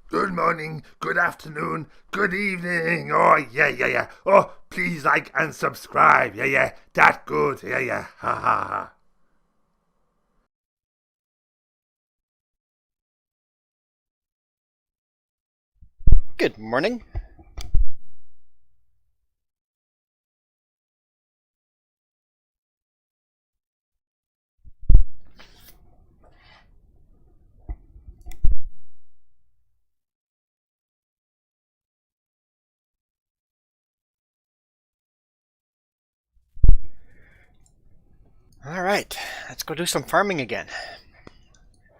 Good morning, good afternoon, good evening. Oh, yeah. Oh, please like and subscribe. Yeah. That good. Yeah. Ha ha ha. Good morning. All right, let's go do some farming again.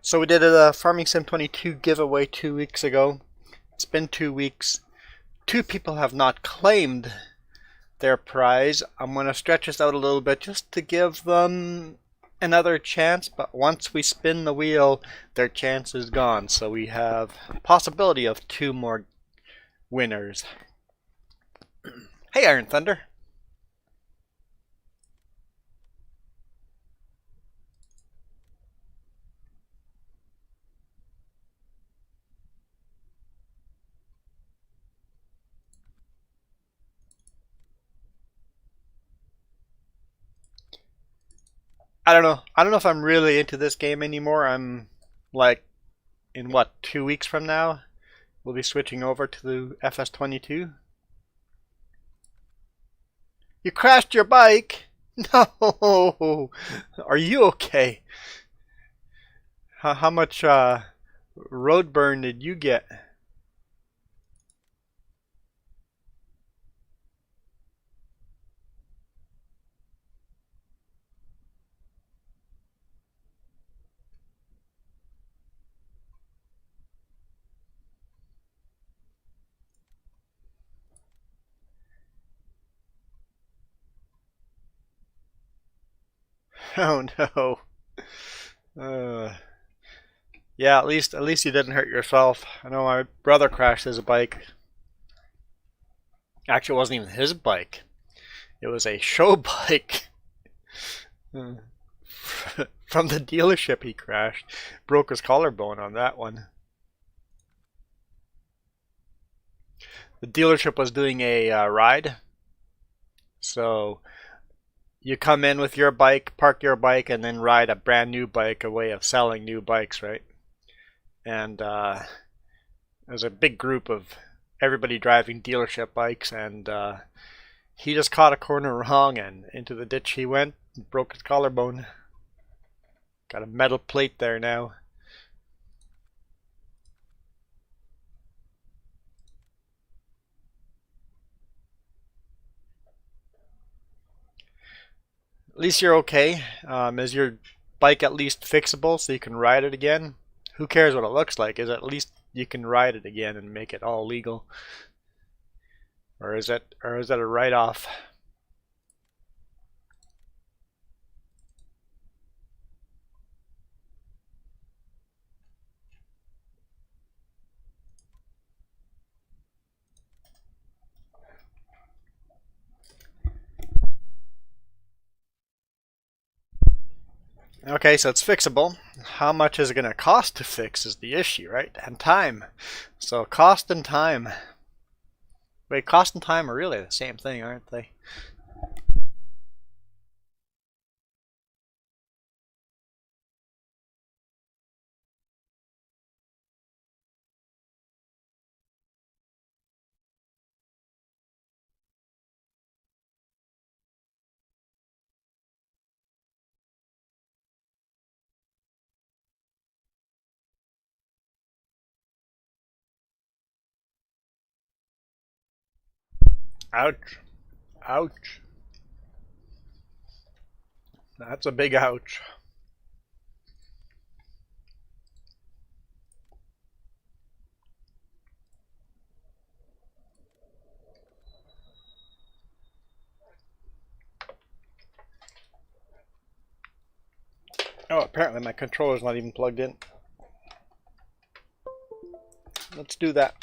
So we did a Farming Sim 22 giveaway 2 weeks ago. It's been 2 weeks. Two people have not claimed their prize. I'm going to stretch this out a little bit just to give them another chance, but once we spin the wheel, their chance is gone. So we have a possibility of two more winners. Hey, Iron Thunder. I don't know. I don't know if I'm really into this game anymore. I'm like in what, 2 weeks from now? We'll be switching over to the FS22. You crashed your bike? No! Are you okay? How much road burn did you get? Oh no. Uh, yeah, at least you didn't hurt yourself. I know my brother crashed his bike. Actually, it wasn't even his bike. It was a show bike. From the dealership he crashed. Broke his collarbone on that one. The dealership was doing a ride. So you come in with your bike, park your bike, and then ride a brand new bike, a way of selling new bikes, right? And there's a big group of everybody driving dealership bikes, and he just caught a corner wrong, and into the ditch he went, and broke his collarbone. Got a metal plate there now. At least you're okay. Is your bike at least fixable so you can ride it again? Who cares what it looks like? Is at least you can ride it again and make it all legal, or is that a write off? Okay, so it's fixable. How much is it going to cost to fix is the issue, right? And time. So cost and time. Wait, cost and time are really the same thing, aren't they? Ouch. Ouch. That's a big ouch. Oh, apparently my controller's not even plugged in. Let's do that.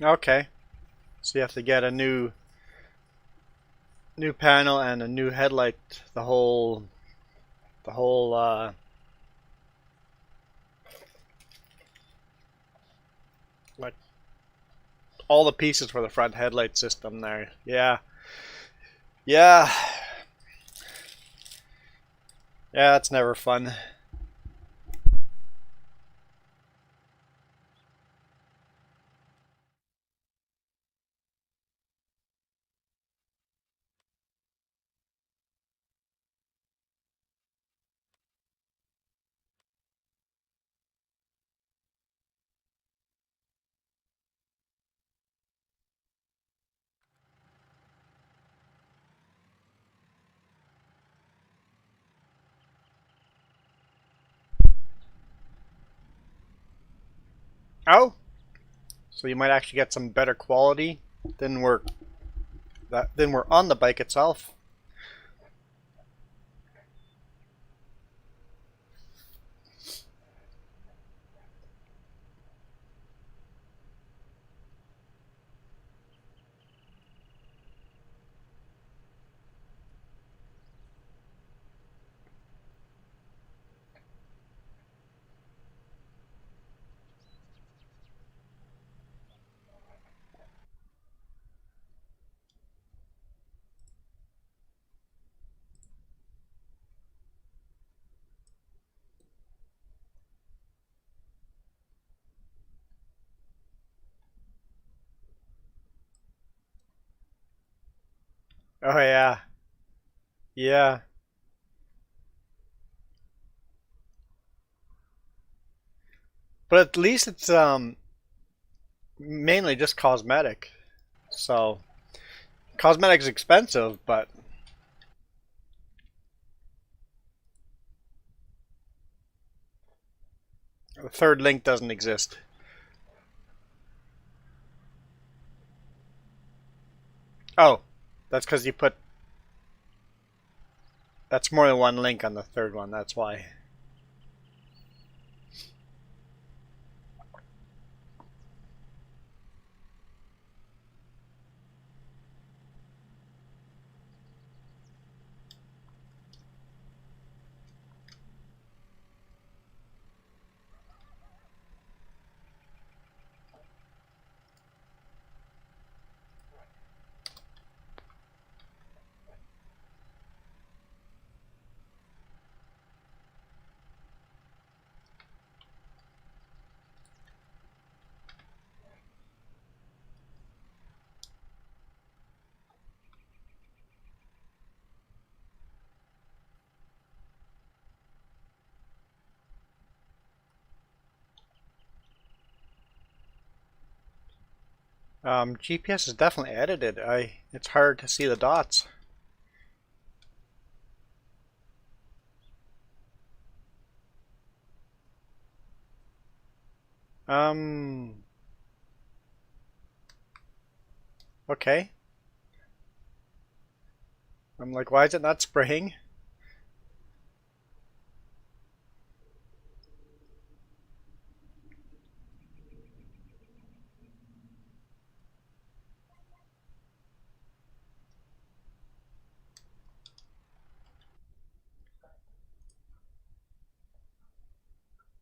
Okay. So you have to get a new panel and a new headlight. The whole like all the pieces for the front headlight system there. Yeah. Yeah. Yeah, it's never fun. Oh, so you might actually get some better quality than we're on the bike itself. Oh yeah, yeah. But at least it's mainly just cosmetic. So cosmetic is expensive, but the third link doesn't exist. Oh, that's because you put that's more than one link on the third one. That's why. GPS is definitely edited. It's hard to see the dots. Um. Okay. I'm like, why is it not spraying?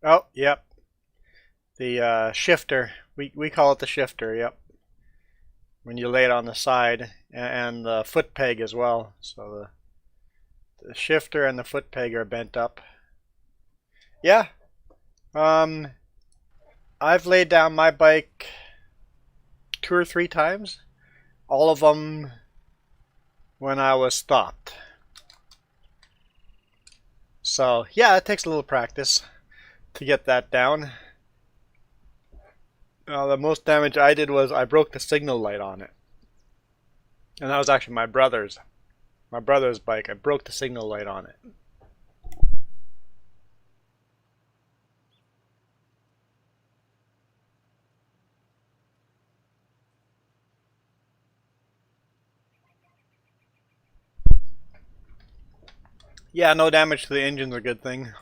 Oh, yep. The shifter. We call it the shifter. Yep. When you lay it on the side and the foot peg as well. So the shifter and the foot peg are bent up. Yeah. Um. I've laid down my bike 2 or 3 times. All of them when I was stopped. So yeah, it takes a little practice to get that down. The most damage I did was I broke the signal light on it, and that was actually my brother's bike. I broke the signal light on it. Yeah, no damage to the engine's a good thing.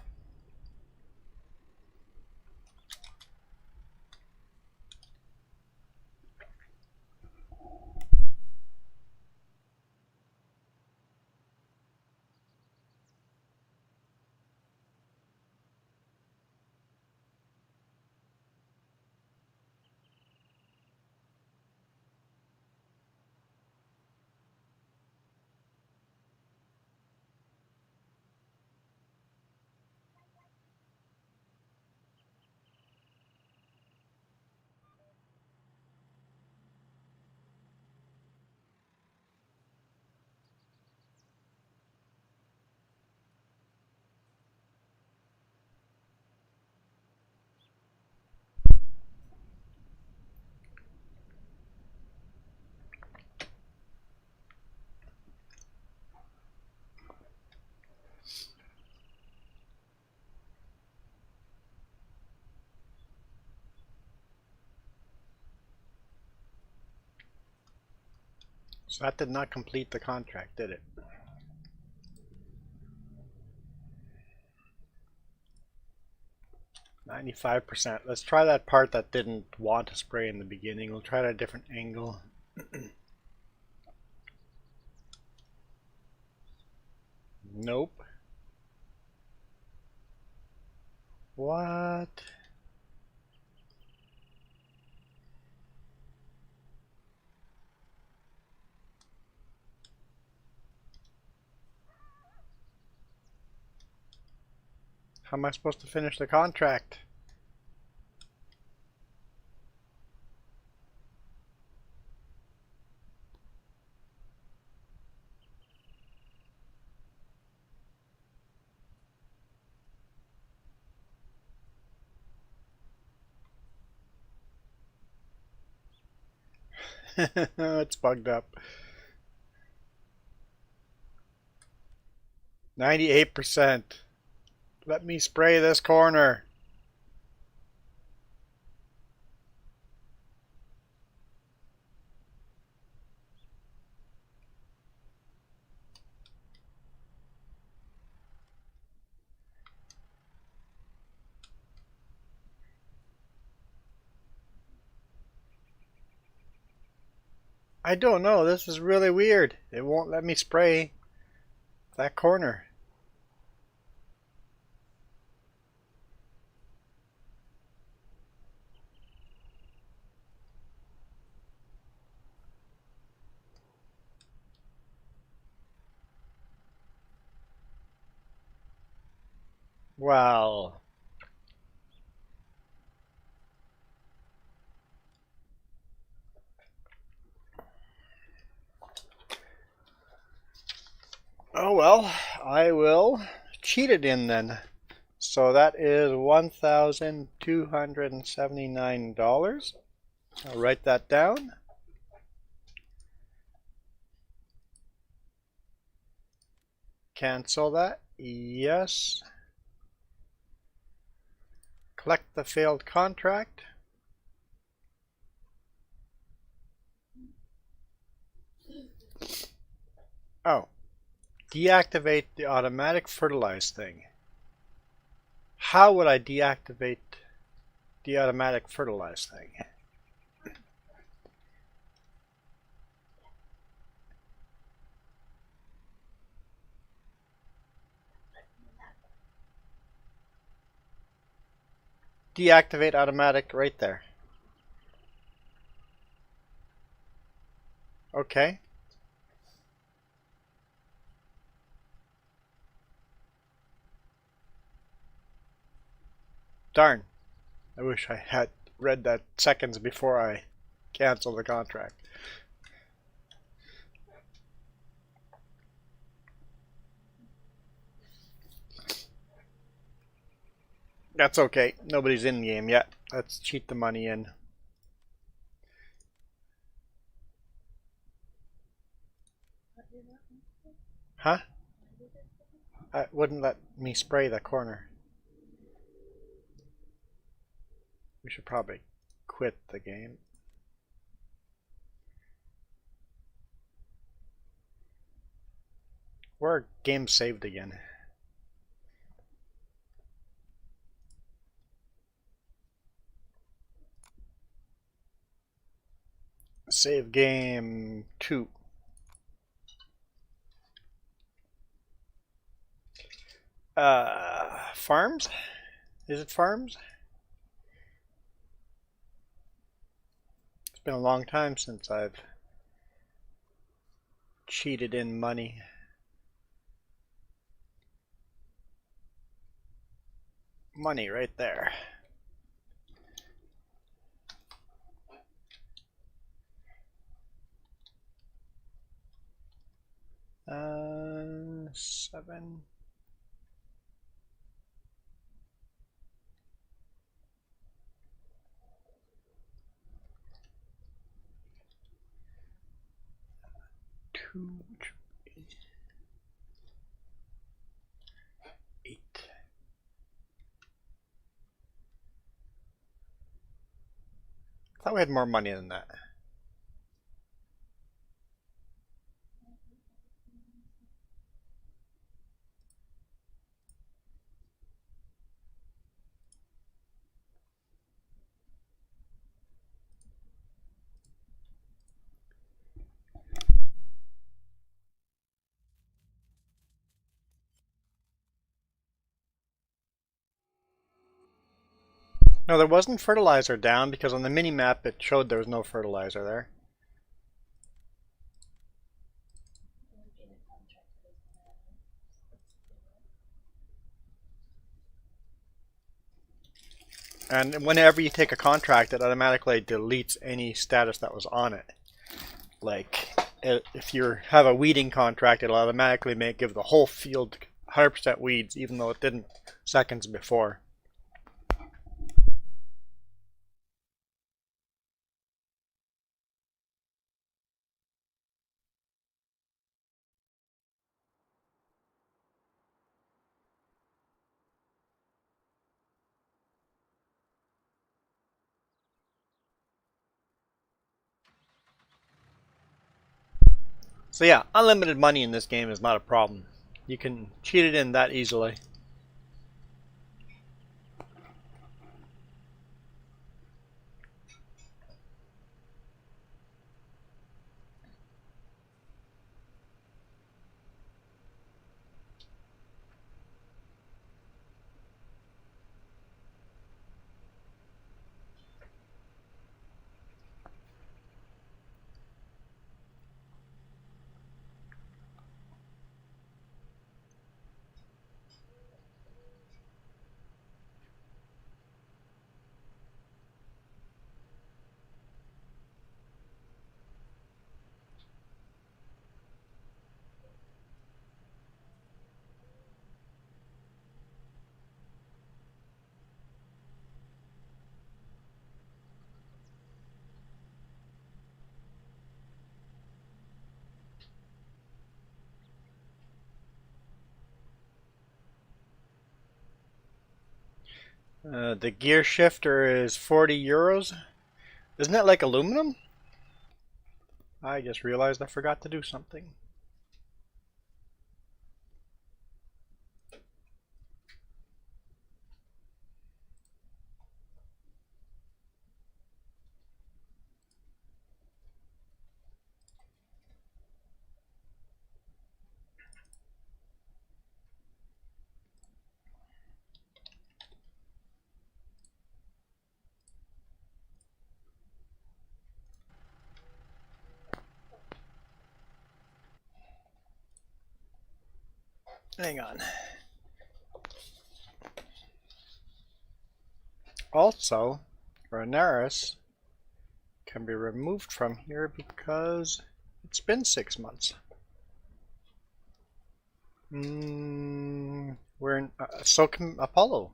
So that did not complete the contract, did it? %95%. Let's try that part that didn't want to spray in the beginning. We'll try it at a different angle. Nope. What? How am I supposed to finish the contract? It's bugged up. 98%. Let me spray this corner. I don't know, this is really weird. It won't let me spray that corner. Well, oh well, I will cheat it in then. So that is $1,279. I'll write that down. Cancel that. Yes. Collect the failed contract. Oh. Deactivate the automatic fertilize thing. How would I deactivate the automatic fertilize thing? Deactivate automatic right there. Okay. Darn. I wish I had read that seconds before I canceled the contract. That's okay. Nobody's in the game yet. Let's cheat the money in. Huh? It wouldn't let me spray the corner. We should probably quit the game. Where game saved again? Save game 2. Farms? Is it farms? It's been a long time since I've cheated in money. Money right there. Seven. Two. 8. I thought we had more money than that. No, there wasn't fertilizer down because on the mini map it showed there was no fertilizer there. And whenever you take a contract, it automatically deletes any status that was on it. Like, if you have a weeding contract, it'll automatically give the whole field 100% weeds, even though it didn't seconds before. So yeah, unlimited money in this game is not a problem. You can cheat it in that easily. The gear shifter is 40 euros. Isn't it like aluminum? I just realized I forgot to do something. Hang on. Also, Rhaenyra can be removed from here because it's been 6 months. We're in, so can Apollo.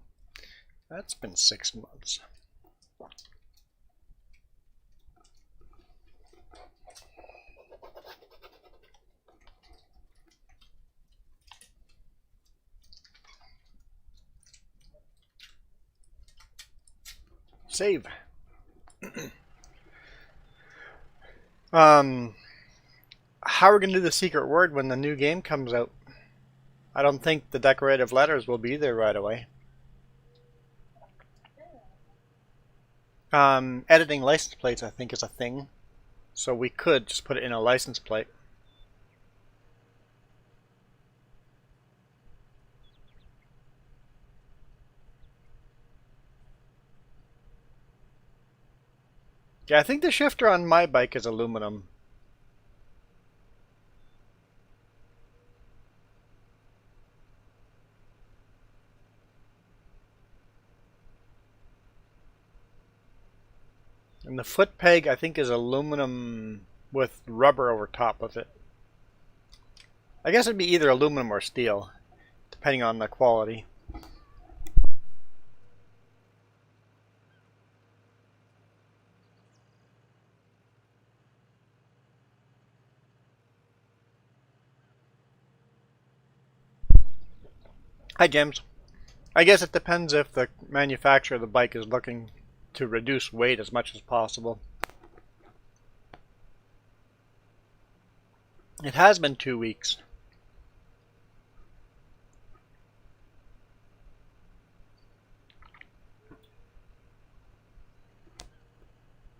That's been 6 months. Save. How are we going to do the secret word when the new game comes out? I don't think the decorative letters will be there right away. Editing license plates, I think, is a thing. So we could just put it in a license plate. Yeah, I think the shifter on my bike is aluminum. And the foot peg, I think, is aluminum with rubber over top of it. I guess it'd be either aluminum or steel, depending on the quality. Hi, James. I guess it depends if the manufacturer of the bike is looking to reduce weight as much as possible. It has been 2 weeks.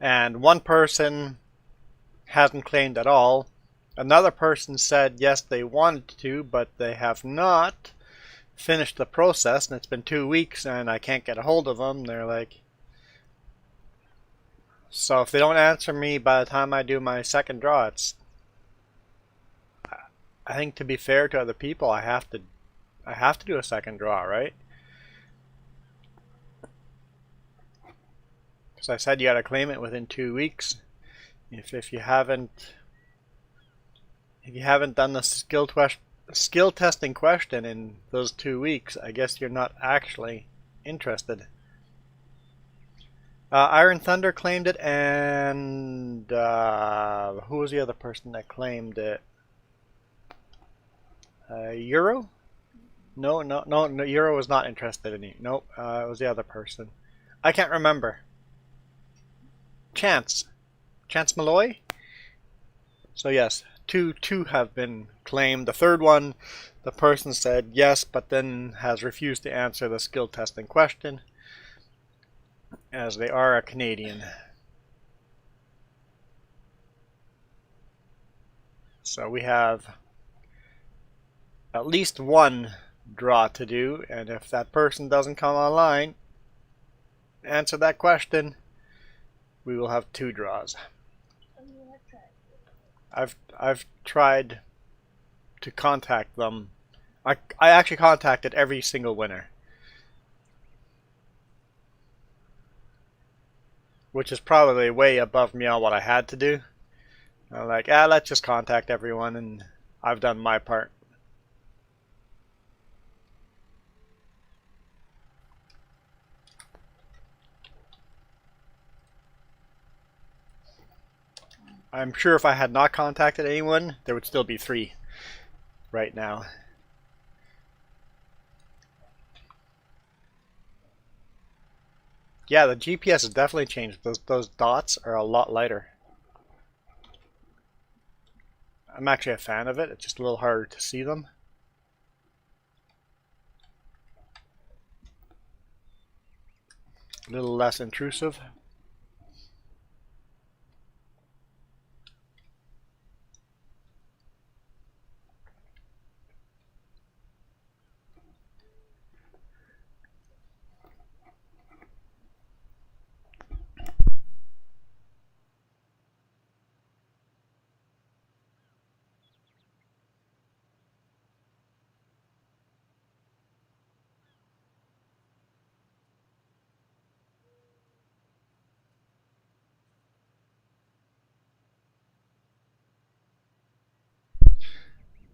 And one person hasn't claimed at all. Another person said yes, they wanted to, but they have not finished the process, and it's been 2 weeks and I can't get a hold of them. They're like, So if they don't answer me by the time I do my second draw, I think to be fair to other people, I have to do a second draw, right? Because I said you got to claim it within 2 weeks. If you haven't done the skill testing question in those 2 weeks, I guess you're not actually interested. Iron Thunder claimed it, and who was the other person that claimed it? Euro? No, Euro was not interested in it. Nope, it was the other person. I can't remember. Chance Malloy? So yes, two have been claimed. The third one, the person said yes, but then has refused to answer the skill testing question, as they are a Canadian. So we have at least one draw to do, and if that person doesn't come online, answer that question, we will have 2 draws. I've tried to contact them. I actually contacted every single winner, which is probably way above me on what I had to do. I'm like, let's just contact everyone, and I've done my part. I'm sure if I had not contacted anyone, there would still be 3 right now. Yeah, the GPS has definitely changed. Those dots are a lot lighter. I'm actually a fan of it. It's just a little harder to see them. A little less intrusive.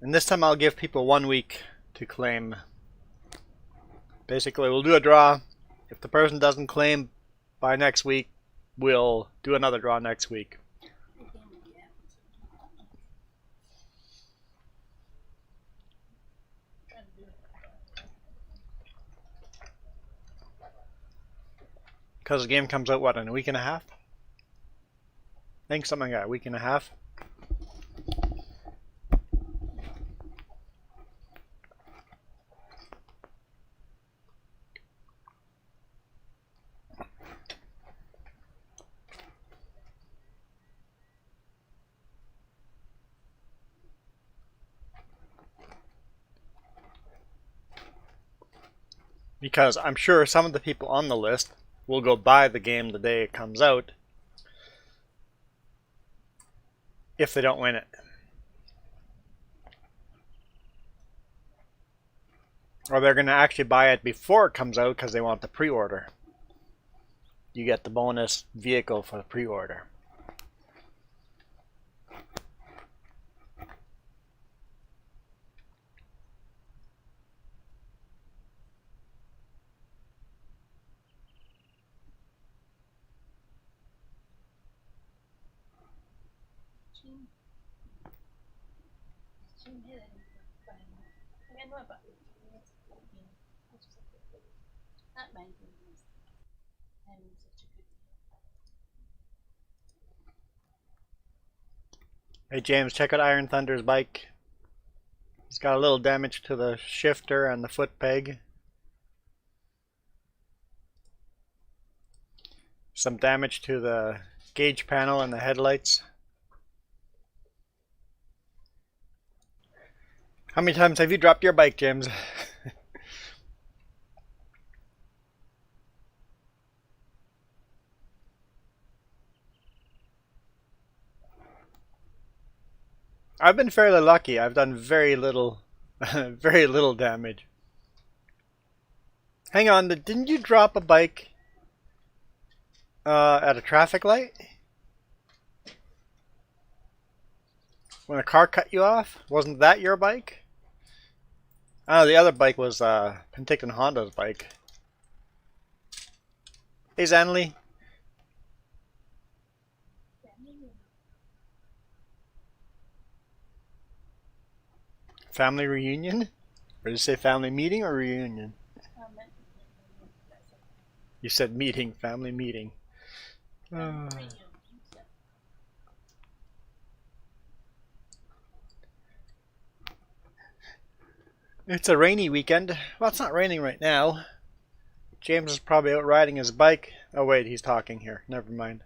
And this time I'll give people 1 week to claim. Basically, we'll do a draw. If the person doesn't claim by next week, we'll do another draw next week. Because the game comes out, what, in a week and a half? I think something like a week and a half. Because I'm sure some of the people on the list will go buy the game the day it comes out if they don't win it. Or they're going to actually buy it before it comes out because they want the pre-order. You get the bonus vehicle for the pre-order. Hey James, check out Iron Thunder's bike. He's got a little damage to the shifter and the foot peg. Some damage to the gauge panel and the headlights. How many times have you dropped your bike, James? I've been fairly lucky. I've done very little, very little damage. Hang on, didn't you drop a bike at a traffic light? When a car cut you off? Wasn't that your bike? Oh, the other bike was Penticton Honda's bike. Hey, Zanley. Family reunion? Or did you say family meeting or reunion? You said meeting, family meeting. It's a rainy weekend. Well, it's not raining right now. James is probably out riding his bike. Oh wait, he's talking here. Never mind.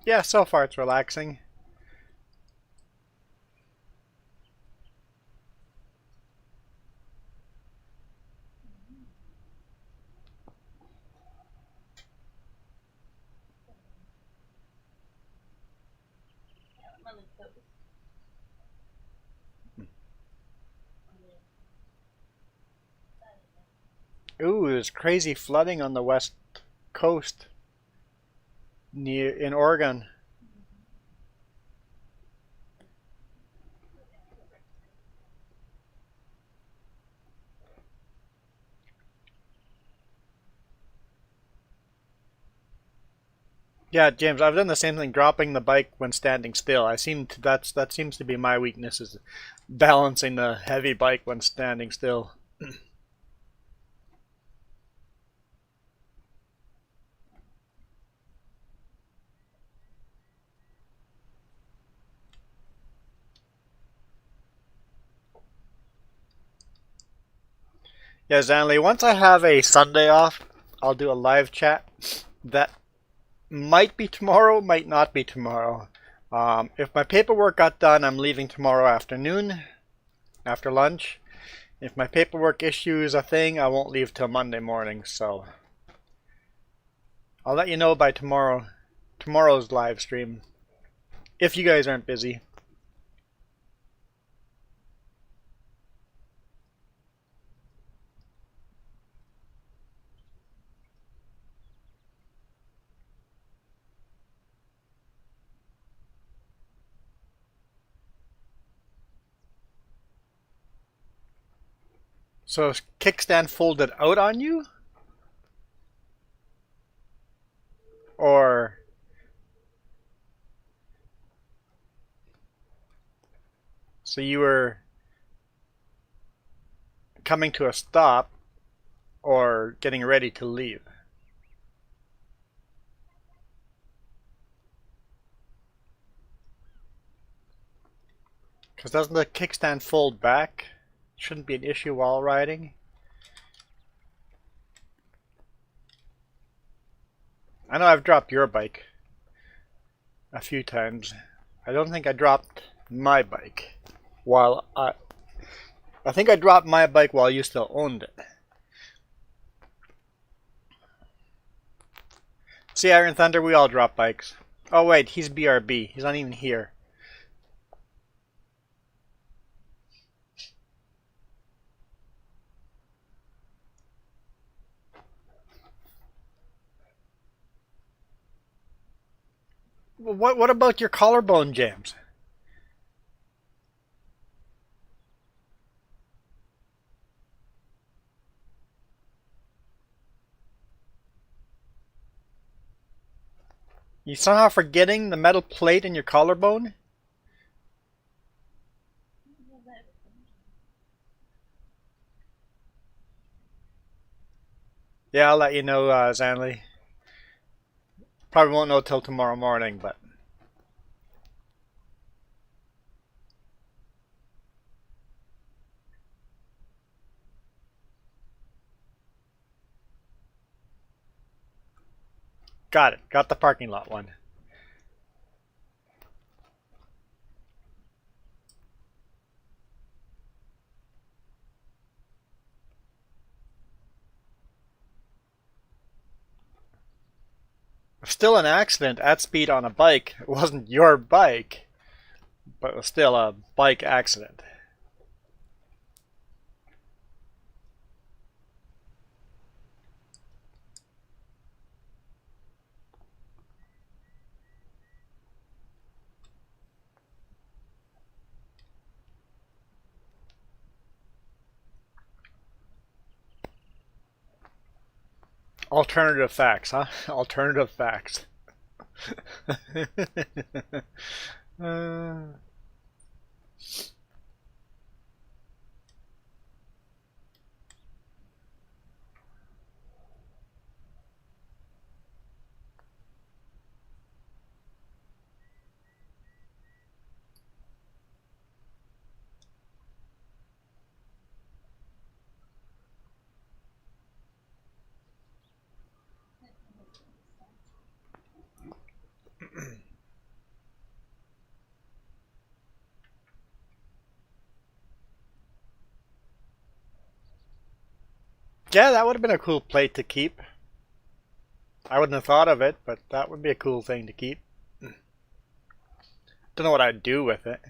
Yeah, so far it's relaxing. Ooh, there's crazy flooding on the west coast near in Oregon. Yeah, James, I've done the same thing, dropping the bike when standing still. That seems to be my weakness, is balancing the heavy bike when standing still. Yeah, Zanley, once I have a Sunday off, I'll do a live chat. That might be tomorrow, might not be tomorrow. If my paperwork got done, I'm leaving tomorrow afternoon, after lunch. If my paperwork issue is a thing, I won't leave till Monday morning, so I'll let you know by tomorrow's live stream, if you guys aren't busy. So kickstand folded out on you? Or so you were coming to a stop or getting ready to leave? Because doesn't the kickstand fold back? Shouldn't be an issue while riding. I know I've dropped your bike a few times. I don't think I dropped my bike while I think I dropped my bike while you still owned it. See, Iron Thunder, we all drop bikes. Oh wait, he's BRB. He's not even here. What about your collarbone, James? You somehow forgetting the metal plate in your collarbone? Yeah, I'll let you know, Zanley. Probably won't know till tomorrow morning, but got it. Got the parking lot one. Still an accident at speed on a bike. It wasn't your bike, but it was still a bike accident. Alternative facts, huh? Alternative facts. uh... Yeah, that would have been a cool plate to keep. I wouldn't have thought of it, but that would be a cool thing to keep. Don't know what I'd do with it.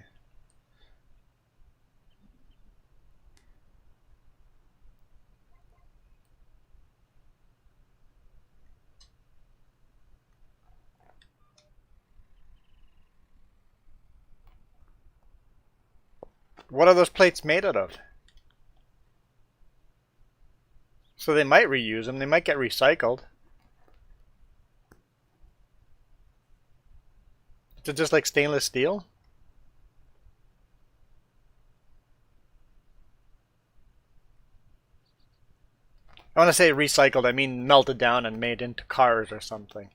What are those plates made out of? So they might reuse them. They might get recycled. Is it just like stainless steel? I want to say recycled, I mean melted down and made into cars or something.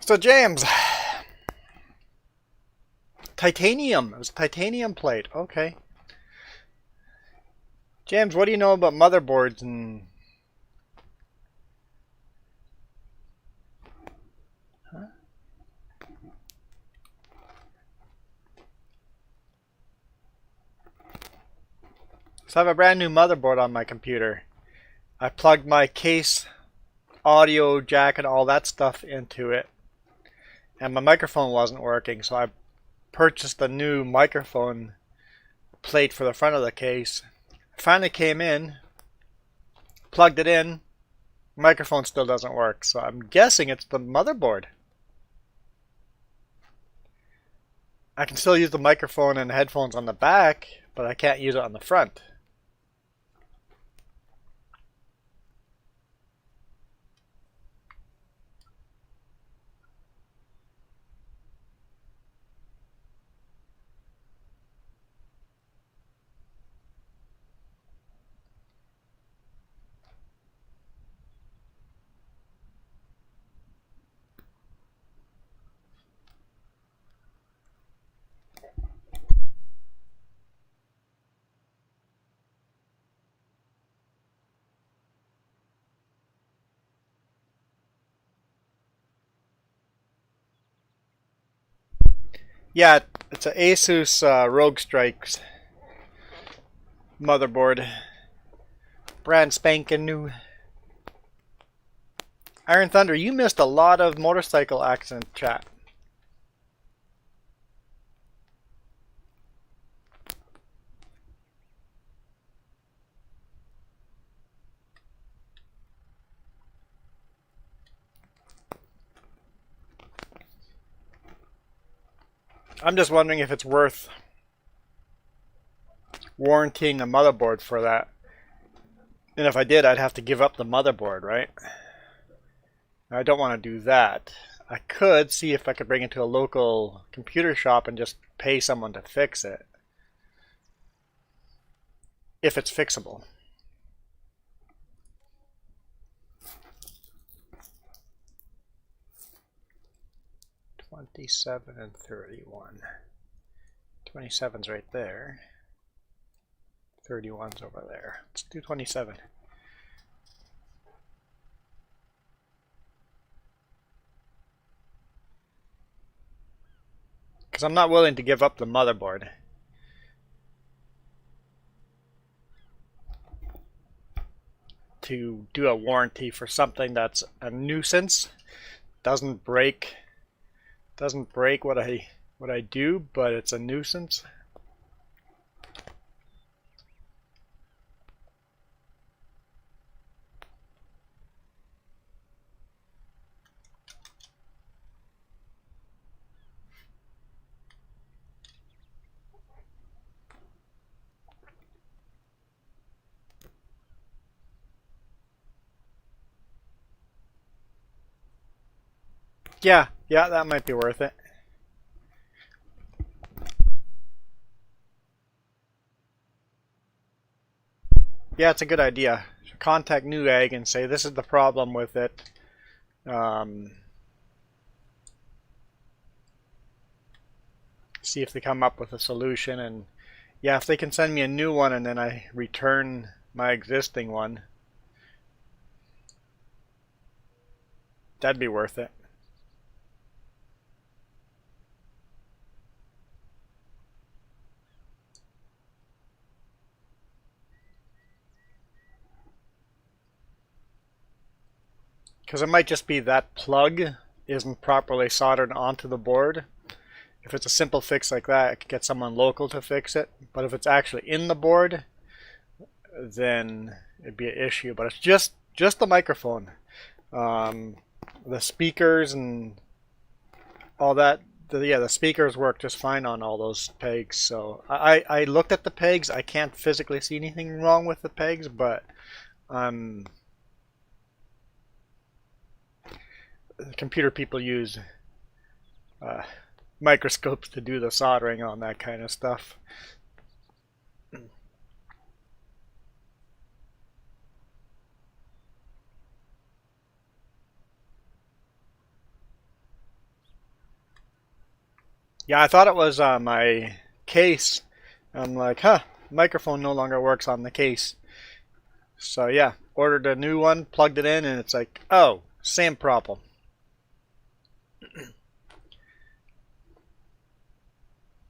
So James, titanium. It was titanium plate. Okay. James, what do you know about motherboards and... Huh? So I have a brand new motherboard on my computer. I plugged my case, audio jack and all that stuff into it. And my microphone wasn't working, so I purchased a new microphone plate for the front of the case. Finally came in, plugged it in, microphone still doesn't work, so I'm guessing it's the motherboard. I can still use the microphone and headphones on the back, but I can't use it on the front. Yeah, it's an Asus ROG Strix motherboard. Brand spanking new. Iron Thunder, you missed a lot of motorcycle accident chat. I'm just wondering if it's worth warranting a motherboard for that. And if I did, I'd have to give up the motherboard, right? I don't want to do that. I could see if I could bring it to a local computer shop and just pay someone to fix it. If it's fixable. $27 and $31. 27's right there. 31's over there. Let's do 27. Because I'm not willing to give up the motherboard. To do a warranty for something that's a nuisance. Doesn't break what I do, but it's a nuisance. Yeah, that might be worth it. Yeah, it's a good idea. Contact Newegg and say this is the problem with it. See if they come up with a solution, and yeah, if they can send me a new one and then I return my existing one, that'd be worth it. Because it might just be that plug isn't properly soldered onto the board. If it's a simple fix like that, I could get someone local to fix it. But if it's actually in the board, then it'd be an issue. But it's just the microphone. The speakers and all that. The speakers work just fine on all those pegs. So I looked at the pegs. I can't physically see anything wrong with the pegs, but computer people use microscopes to do the soldering on that kind of stuff. Yeah, I thought it was my case. I'm like, microphone no longer works on the case. So yeah, ordered a new one, plugged it in, and it's like, oh, same problem.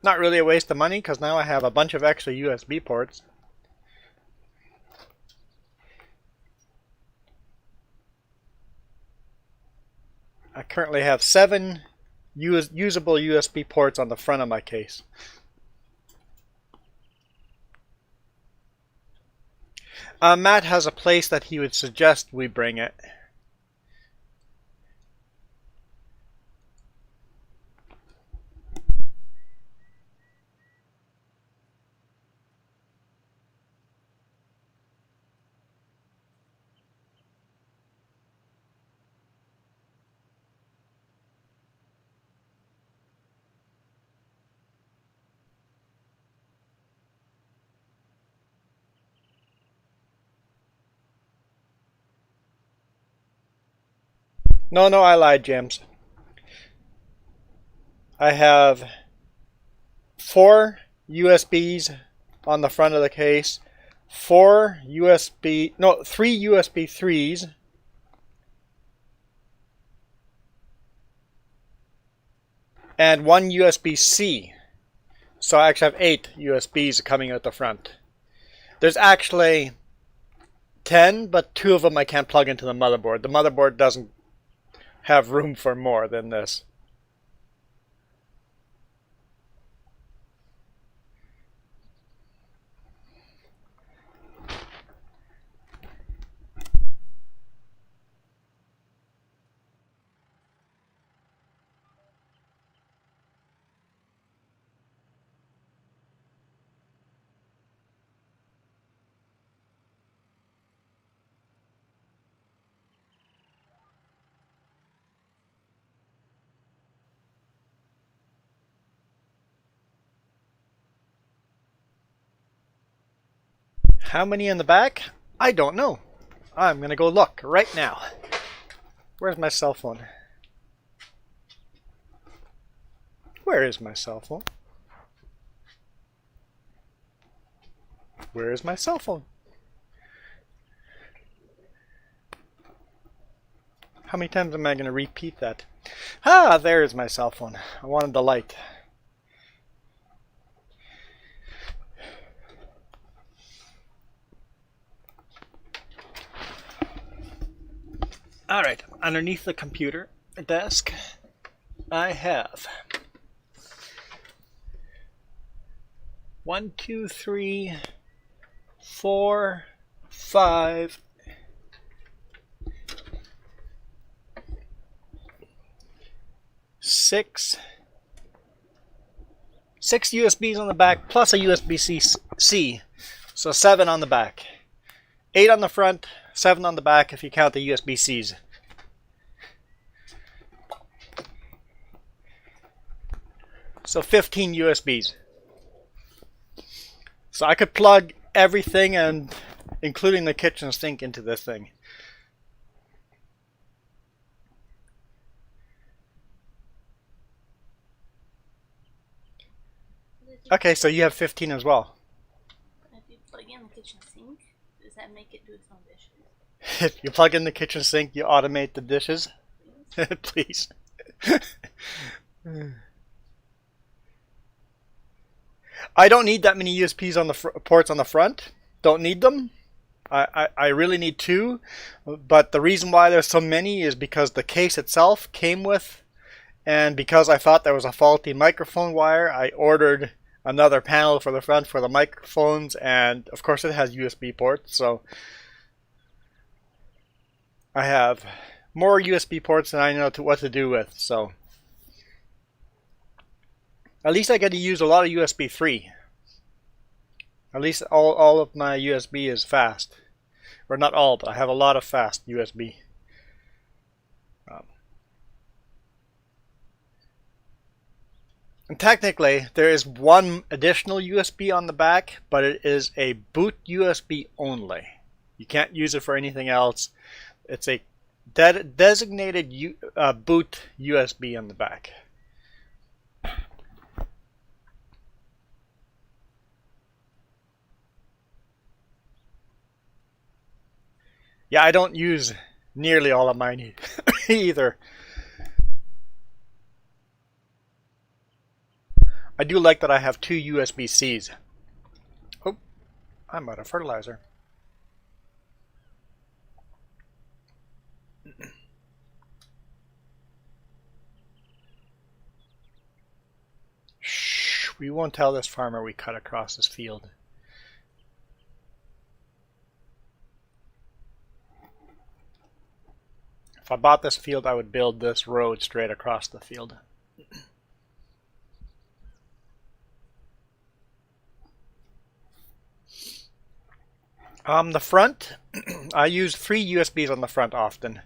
Not really a waste of money, because now I have a bunch of extra USB ports. I currently have 7 usable USB ports on the front of my case. Matt has a place that he would suggest we bring it. No, I lied, James. I have 4 USBs on the front of the case, 3 USB 3s, and 1 USB-C. So I actually have 8 USBs coming out the front. There's actually 10, but 2 of them I can't plug into the motherboard. The motherboard doesn't have room for more than this. How many in the back? I don't know. I'm gonna go look right now. Where's my cell phone? Where is my cell phone? Where is my cell phone? How many times am I going to repeat that? Ah, there's my cell phone. I wanted the light. Alright, underneath the computer desk, I have 1, 2, 3, 4, 5, 6 USBs on the back plus a USB-C, so 7 on the back. 8 on the front, 7 on the back if you count the USB-Cs. So 15 USBs. So I could plug everything, and including the kitchen sink, into this thing. Okay, so you have 15 as well. If you plug in the kitchen sink, does that make it do its own dishes? If you plug in the kitchen sink, you automate the dishes. Please. I don't need that many USBs on the ports on the front. Don't need them. I really need 2. But the reason why there's so many is because the case itself came with, and because I thought there was a faulty microphone wire, I ordered another panel for the front for the microphones, and of course it has USB ports, so I have more USB ports than I know what to do with, so at least I get to use a lot of USB 3. At least all of my USB is fast. Or not all, but I have a lot of fast USB. And technically, there is one additional USB on the back, but it is a boot USB only. You can't use it for anything else. It's a designated boot USB on the back. Yeah, I don't use nearly all of mine either. I do like that I have 2 USB-Cs. Oh, I'm out of fertilizer. Shh, we won't tell this farmer we cut across his field. If I bought this field, I would build this road straight across the field. The front, I use 3 USBs on the front often.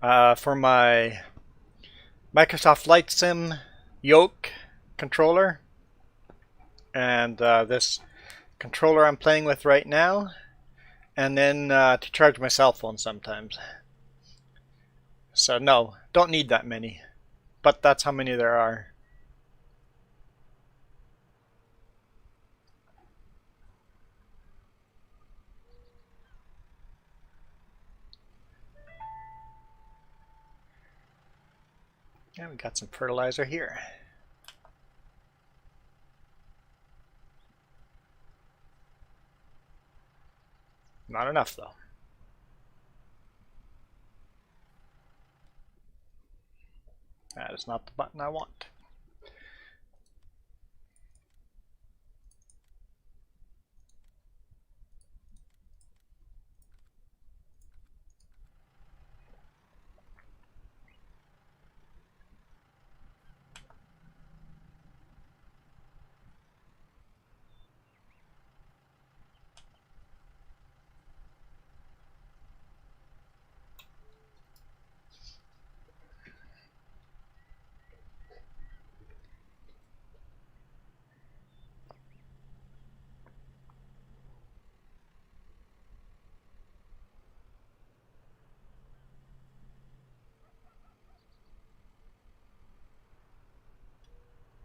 For my Microsoft Flight Sim yoke controller, and this controller I'm playing with right now, and then to charge my cell phone sometimes. So no, don't need that many, but that's how many there are. Yeah, we got some fertilizer here. Not enough though. That is not the button I want.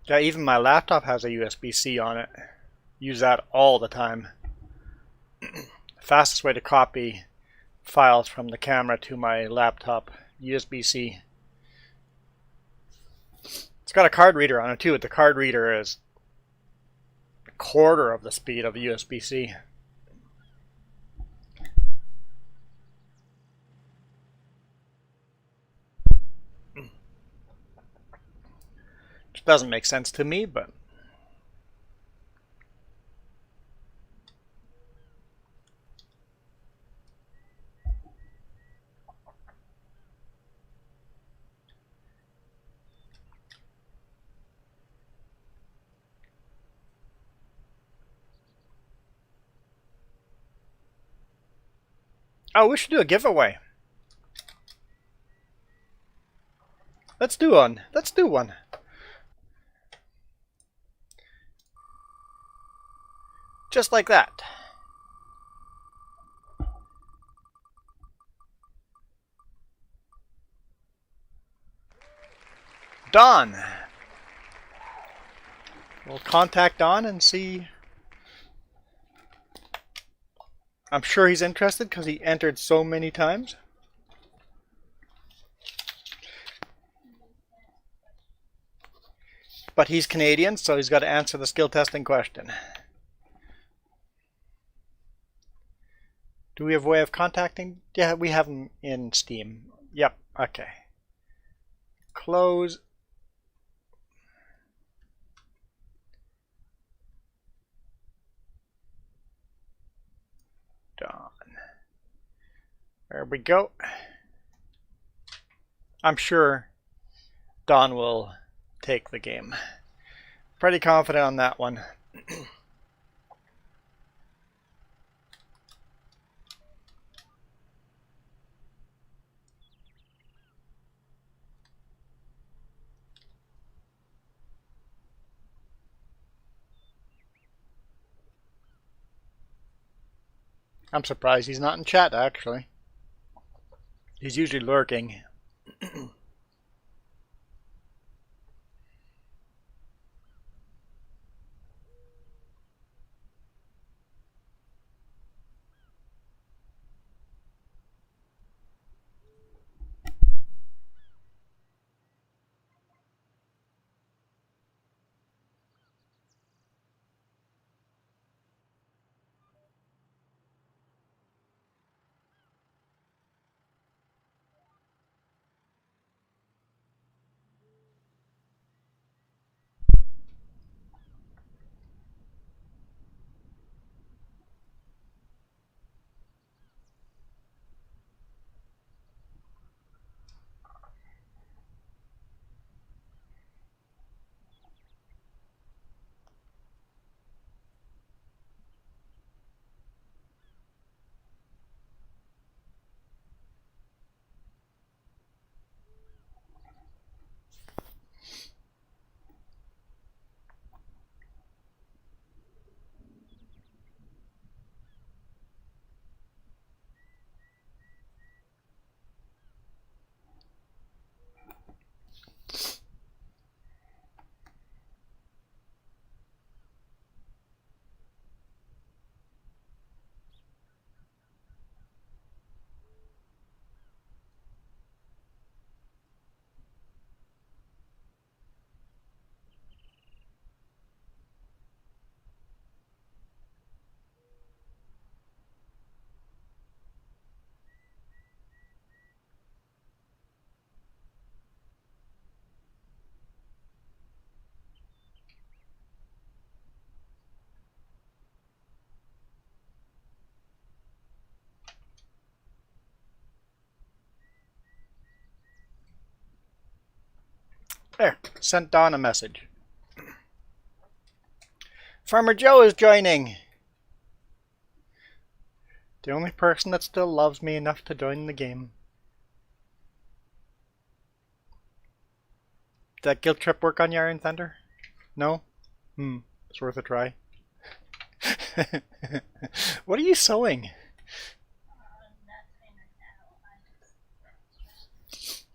Yeah, even my laptop has a USB-C on it. Use that all the time. Fastest way to copy files from the camera to my laptop, USB-C. It's got a card reader on it too, but the card reader is a quarter of the speed of USB-C. Which doesn't make sense to me, but oh, we should do a giveaway. Let's do one. Let's do one. Just like that. Don. We'll contact Don and see. I'm sure he's interested because he entered so many times. But he's Canadian, so he's got to answer the skill testing question. Do we have a way of contacting? Yeah, we have him in Steam. Yep, okay. Close. Don. There we go. I'm sure Don will take the game. Pretty confident on that one. I'm surprised he's not in chat, actually. He's usually lurking. There, sent Don a message. Farmer Joe is joining. The only person that still loves me enough to join the game. Did that guilt trip work on you, Iron Thunder? No? It's worth a try. What are you sewing?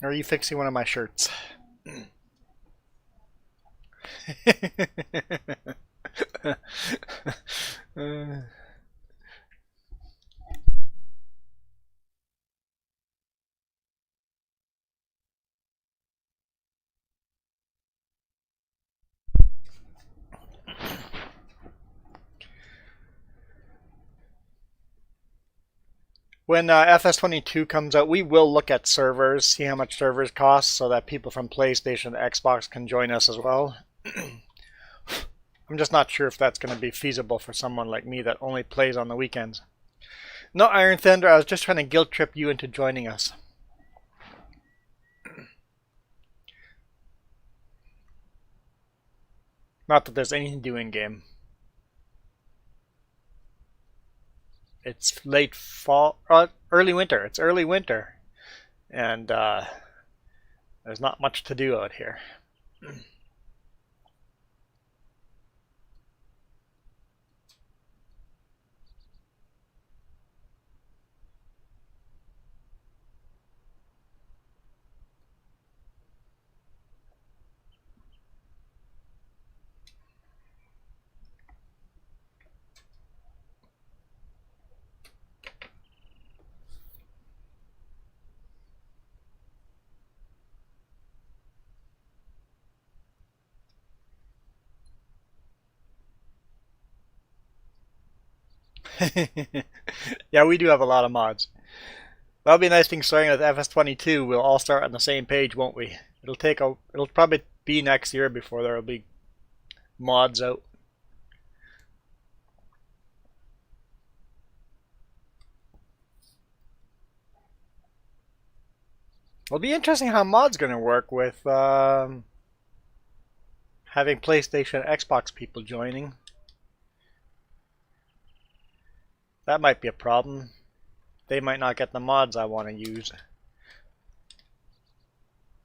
Or are you fixing one of my shirts? Uh, When FS22 comes out, we will look at servers, see how much servers cost, so that people from PlayStation and Xbox can join us as well. I'm just not sure if that's going to be feasible for someone like me that only plays on the weekends. No, Iron Thunder, I was just trying to guilt trip you into joining us. Not that there's anything to do in game. It's late fall, early winter. It's early winter, and there's not much to do out here. Yeah, we do have a lot of mods. That'll be a nice thing starting with FS22. We'll all start on the same page, won't we? It'll probably be next year before there'll be mods out. It'll be interesting how mods gonna work with having PlayStation and Xbox people joining. That might be a problem. They might not get the mods I want to use.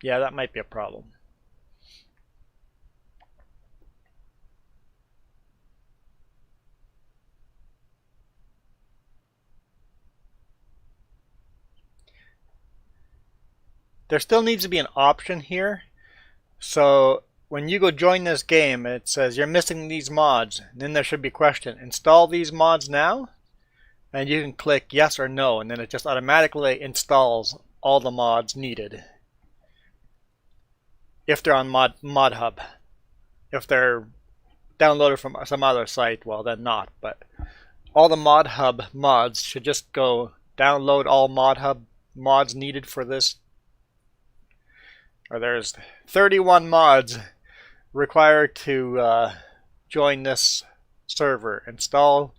Yeah, that might be a problem. There still needs to be an option here. So when you go join this game, it says you're missing these mods. And then there should be a question, install these mods now? And you can click yes or no, and then it just automatically installs all the mods needed. If they're on ModHub. If they're downloaded from some other site, well then not. But all the ModHub mods should just go download all ModHub mods needed for this. Or there's 31 mods required to join this server. Install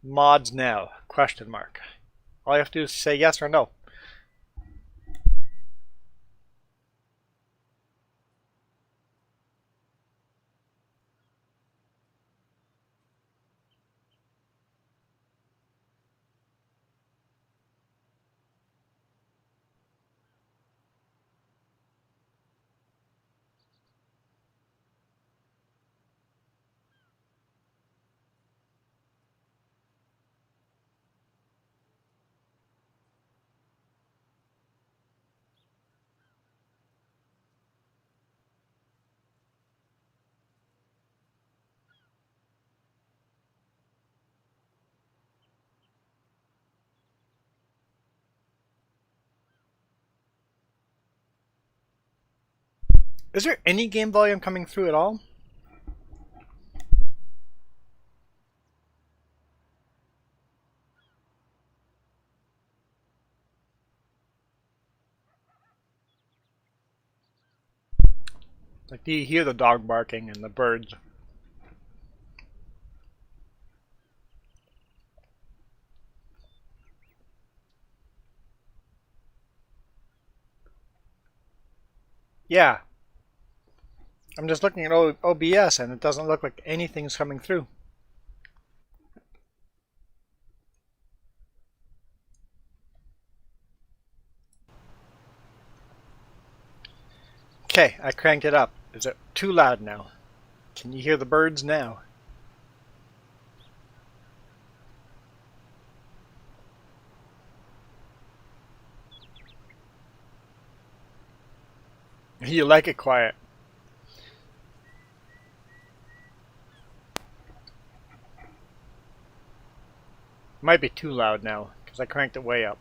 mods now? Question mark. All you have to do is say yes or no. Is there any game volume coming through at all? Like, do you hear the dog barking and the birds? Yeah. I'm just looking at OBS and it doesn't look like anything's coming through. Okay, I cranked it up. Is it too loud now? Can you hear the birds now? You like it quiet. Might be too loud now because I cranked it way up.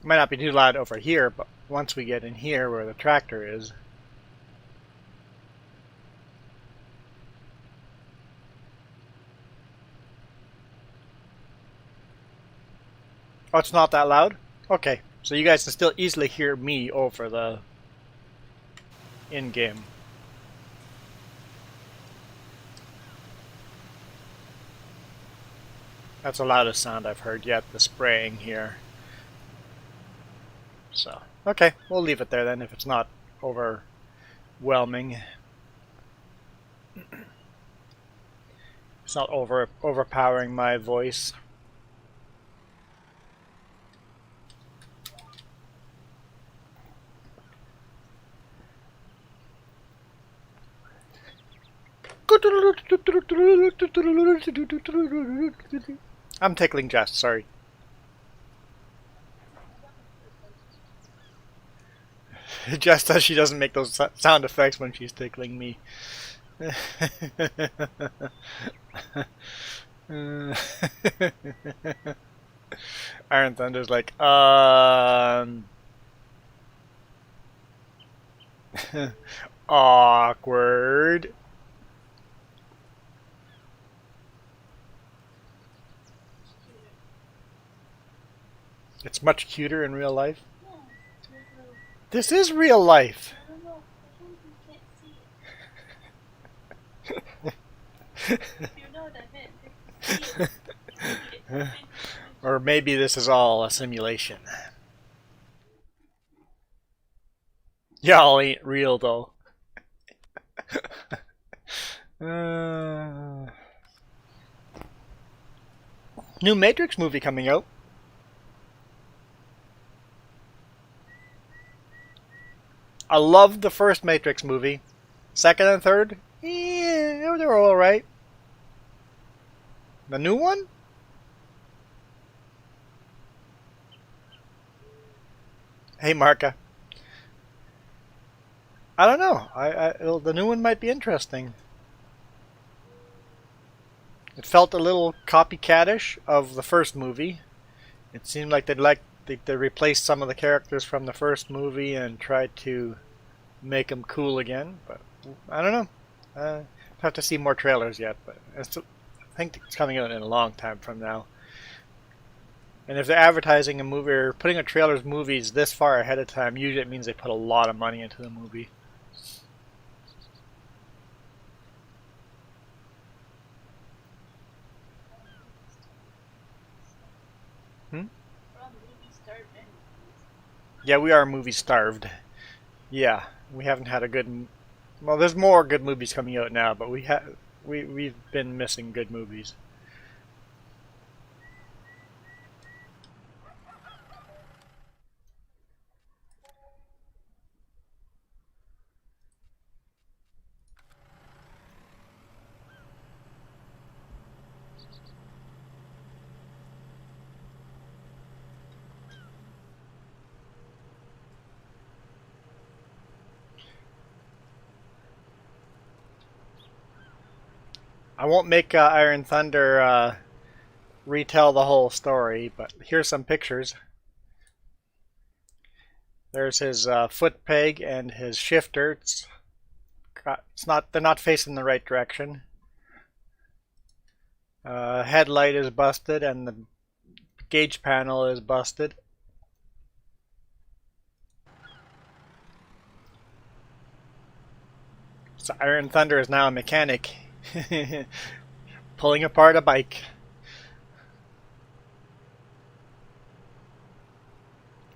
It might not be too loud over here, but once we get in here where the tractor is. Oh, it's not that loud? Okay, so you guys can still easily hear me over the in-game. That's the loudest sound I've heard yet, the spraying here. So, okay, we'll leave it there then if it's not overwhelming. It's not overpowering my voice. I'm tickling Jess, sorry. Jess says she doesn't make those sound effects when she's tickling me. Iron Thunder's like, awkward. It's much cuter in real life. Yeah, it's real. This is real life. I don't know. I don't think you can't see it. You know what I meant. See it. Or maybe this is all a simulation. Y'all ain't real though. New Matrix movie coming out. I loved the first Matrix movie. Second and third, yeah, they were alright. The new one? Hey, Marka. I don't know. The new one might be interesting. It felt a little copycatish of the first movie. It seemed like they replaced some of the characters from the first movie and tried to make them cool again. But I don't know. I have to see more trailers yet. But I think it's coming out in a long time from now. And if they're advertising a movie or putting a trailer's movies this far ahead of time, usually it means they put a lot of money into the movie. Yeah, we are movie starved. Yeah, we haven't had a good. Well, there's more good movies coming out now, but we've been missing good movies. I won't make Iron Thunder retell the whole story, but here's some pictures. There's his foot peg and his shifter. They're not facing the right direction. Headlight is busted and the gauge panel is busted. So Iron Thunder is now a mechanic. Pulling apart a bike.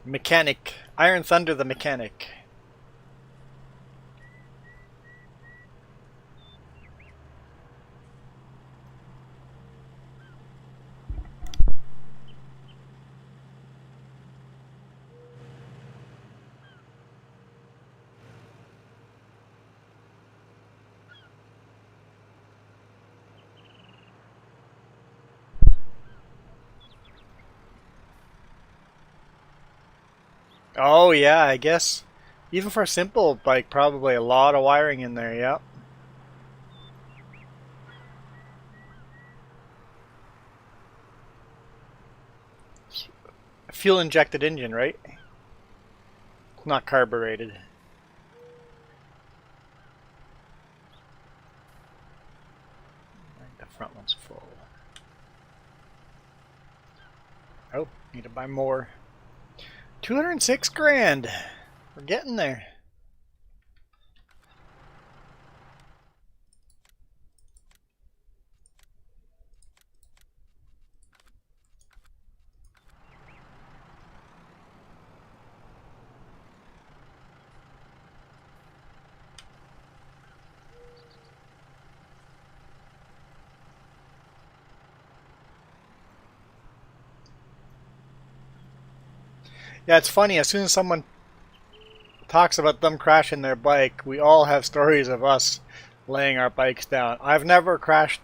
Mechanic. Iron Thunder the mechanic. Oh yeah, I guess. Even for a simple bike, probably a lot of wiring in there, yeah. fuel injected engine, right? It's not carbureted. The front one's full. Oh, need to buy more. 206 grand. We're getting there. Yeah, it's funny. As soon as someone talks about them crashing their bike, we all have stories of us laying our bikes down. I've never crashed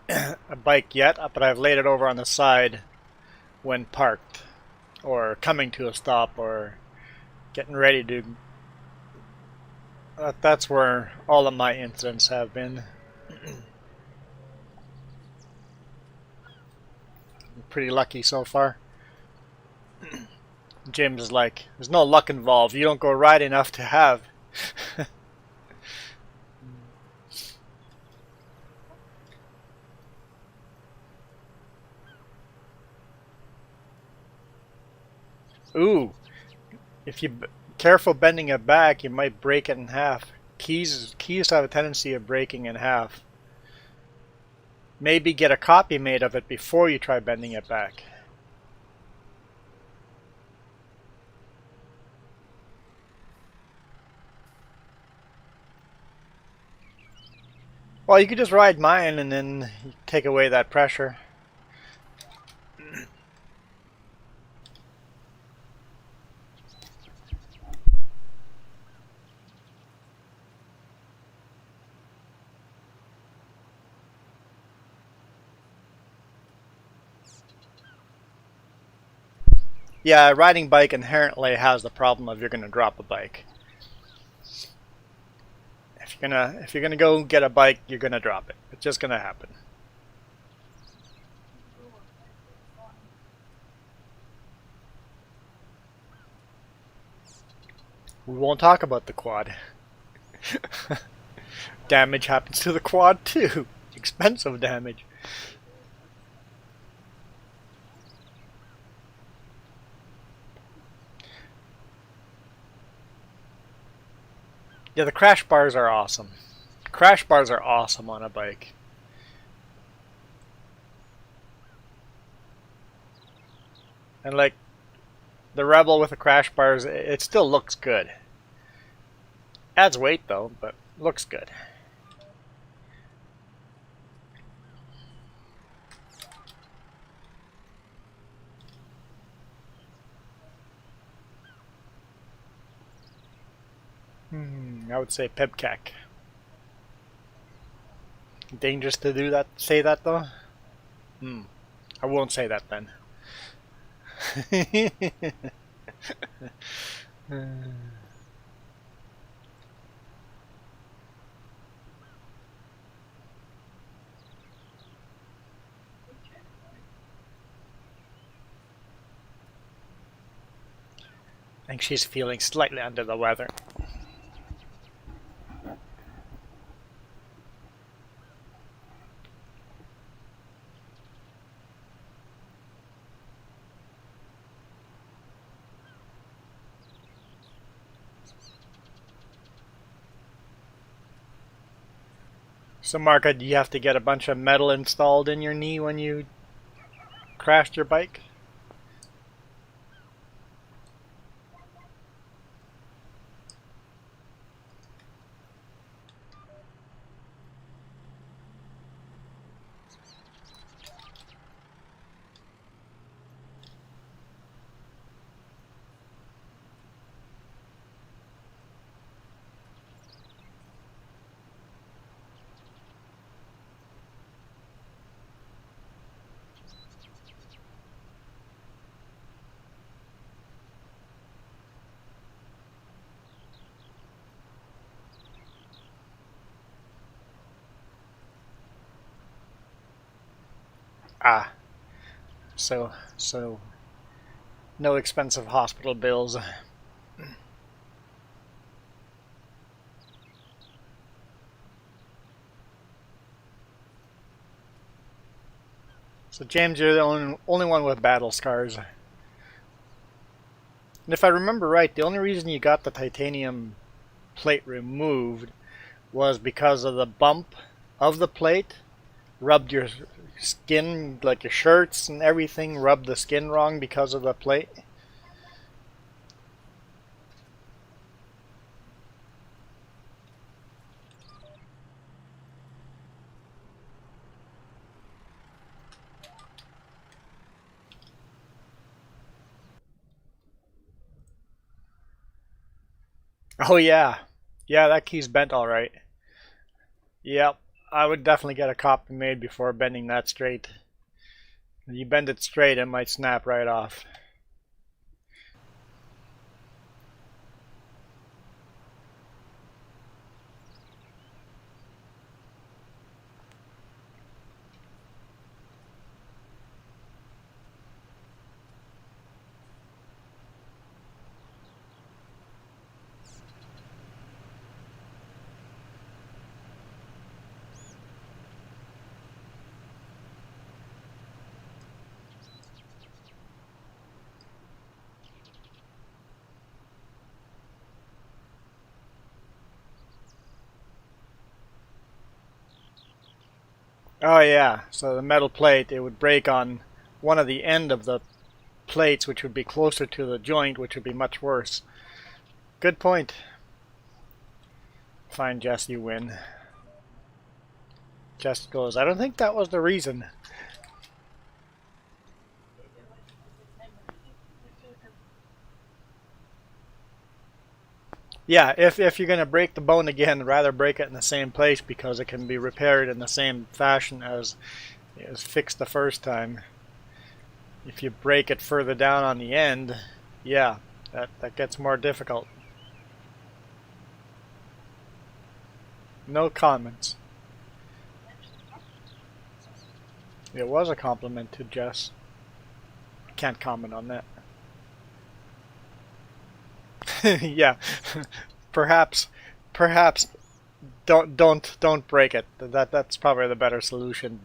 a bike yet, but I've laid it over on the side when parked, or coming to a stop, or getting ready to. That's where all of my incidents have been. I'm pretty lucky so far. James is like, there's no luck involved. You don't go right enough to have. Ooh, if you careful bending it back, you might break it in half. Keys have a tendency of breaking in half. Maybe get a copy made of it before you try bending it back. Well, you could just ride mine and then take away that pressure. Yeah, riding bike inherently has the problem of you're going to drop a bike. If you're gonna go get a bike, you're gonna drop it. It's just gonna happen. We won't talk about the quad. Damage happens to the quad too. Expensive damage. Yeah, the crash bars are awesome. Crash bars are awesome on a bike. And like the Rebel with the crash bars, it still looks good. Adds weight though, but looks good. I would say Pebcak. Dangerous to do that. Say that though. I won't say that then. I think she's feeling slightly under the weather. So Marka, do you have to get a bunch of metal installed in your knee when you crashed your bike? Ah, so No expensive hospital bills. So James, you're the only one with battle scars. And if I remember right, the only reason you got the titanium plate removed was because of the bump of the plate rubbed your skin, like your shirts and everything, rubbed the skin wrong because of the plate. Oh yeah. Yeah, that key's bent alright. Yep. I would definitely get a copy made before bending that straight. If you bend it straight, it might snap right off. Oh yeah, so the metal plate, it would break on one of the end of the plates, which would be closer to the joint, which would be much worse. Good point. Fine, Jess, you win. Jess goes, I don't think that was the reason. Yeah, if you're going to break the bone again, rather break it in the same place because it can be repaired in the same fashion as it was fixed the first time. If you break it further down on the end, yeah, that gets more difficult. No comments. It was a compliment to Jess. Can't comment on that. Yeah, perhaps don't break it. That's probably the better solution.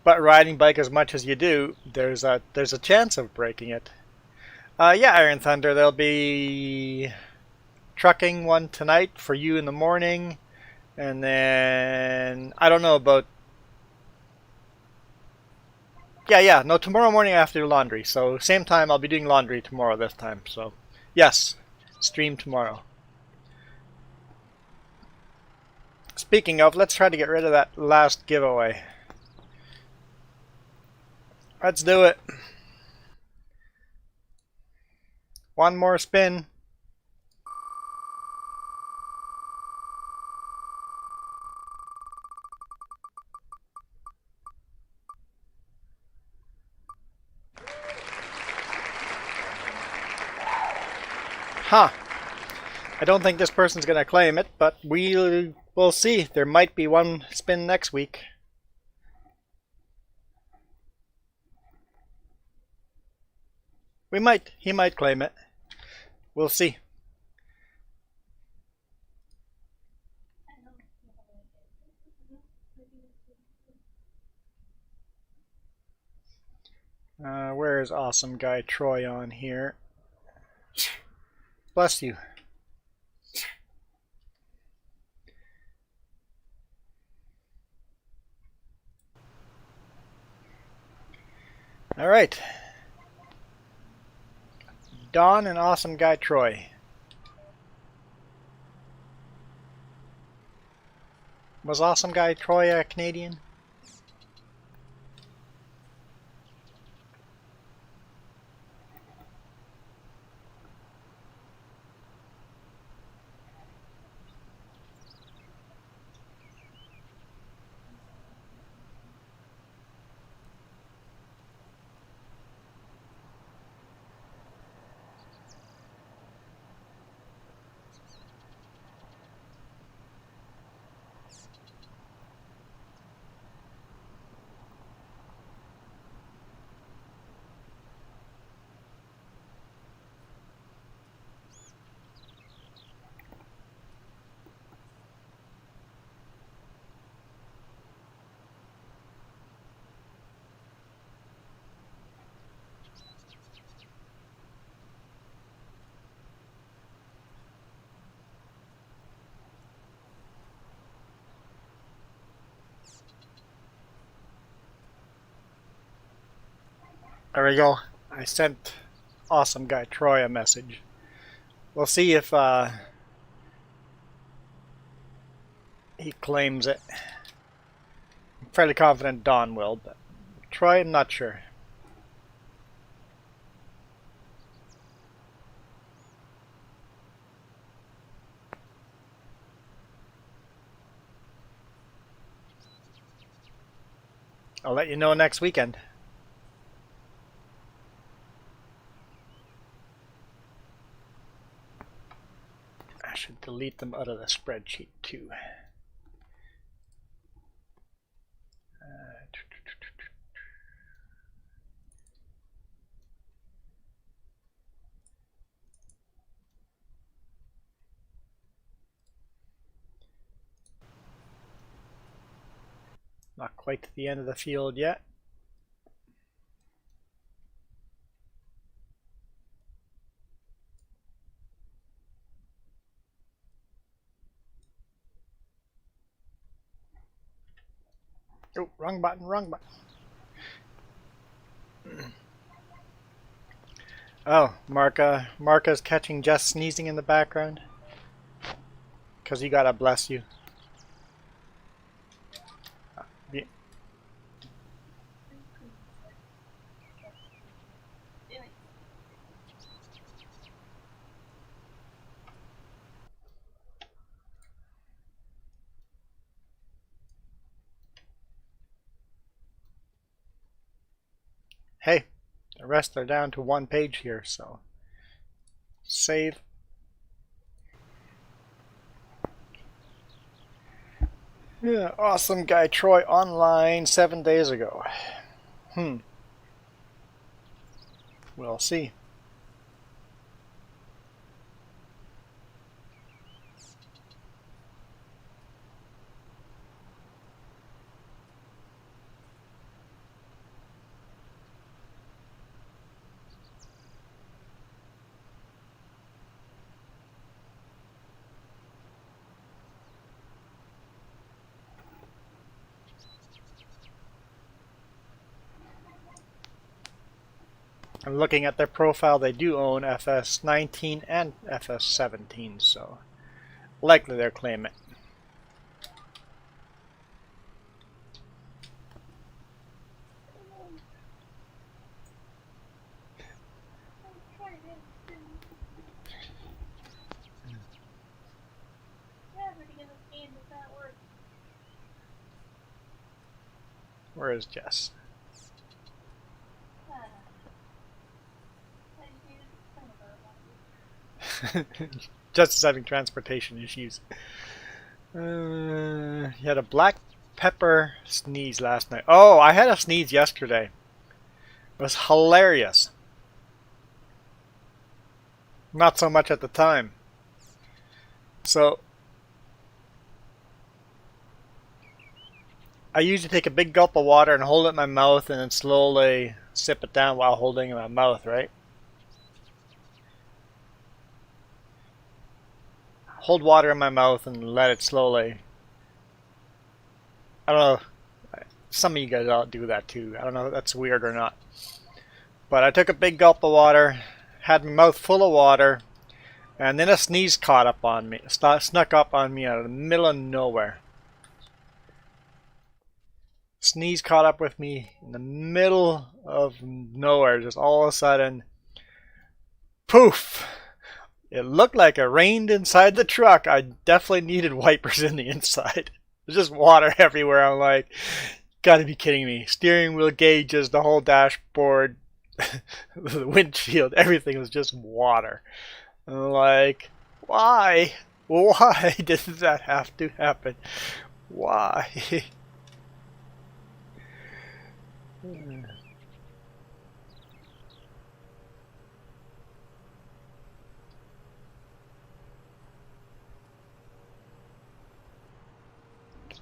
But riding bike as much as you do, there's a chance of breaking it. Yeah, Iron Thunder, there'll be trucking one tonight for you in the morning, and then I don't know about. Yeah, no, tomorrow morning after laundry. So same time, I'll be doing laundry tomorrow this time. So yes, stream tomorrow. Speaking of, let's try to get rid of that last giveaway. Let's do it. One more spin. Huh. I don't think this person's going to claim it, but we'll see. There might be one spin next week. He might claim it. We'll see. Where is awesome guy Troy on here? Bless you. All right. Don and awesome guy Troy. Was awesome guy Troy a Canadian? There we go. I sent awesome guy Troy a message. We'll see if he claims it. I'm fairly confident Don will, but Troy, I'm not sure. I'll let you know next weekend. I should delete them out of the spreadsheet too. Not quite to the end of the field yet. Oh, wrong button, wrong button. Oh, Marka's catching Jess sneezing in the background. Because you gotta bless you. Yeah. Hey, the rest are down to one page here, so save. Yeah, awesome guy Troy online 7 days ago. We'll see. I'm looking at their profile. They do own FS19 and FS17, so likely they'll claim it. Where is Jess? Jess is having transportation issues. He had a black pepper sneeze last night. Oh, I had a sneeze yesterday. It was hilarious. Not so much at the time. So I usually take a big gulp of water and hold it in my mouth and then slowly sip it down while holding it in my mouth, right? Hold water in my mouth and let it slowly. I don't know. Some of you guys all do that too. I don't know if that's weird or not. But I took a big gulp of water, had my mouth full of water, and then a sneeze caught up on me. Snuck up on me out of the middle of nowhere. Sneeze caught up with me in the middle of nowhere. Just all of a sudden, poof! It looked like it rained inside the truck. I definitely needed wipers in the inside. There's just water everywhere. I'm like, gotta be kidding me. Steering wheel gauges, the whole dashboard, the windshield, everything was just water. I'm like, why? Why did that have to happen? Why?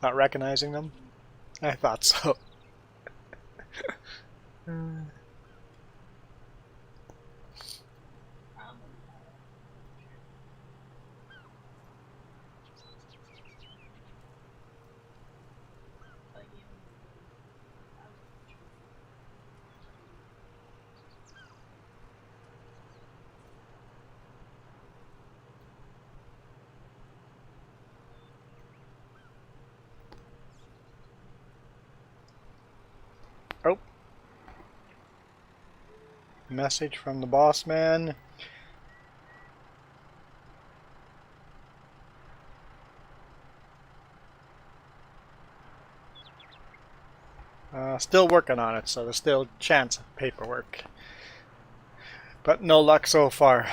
Not recognizing them? I thought so. Message from the boss man. Still working on it, so there's still chance of paperwork. But no luck so far.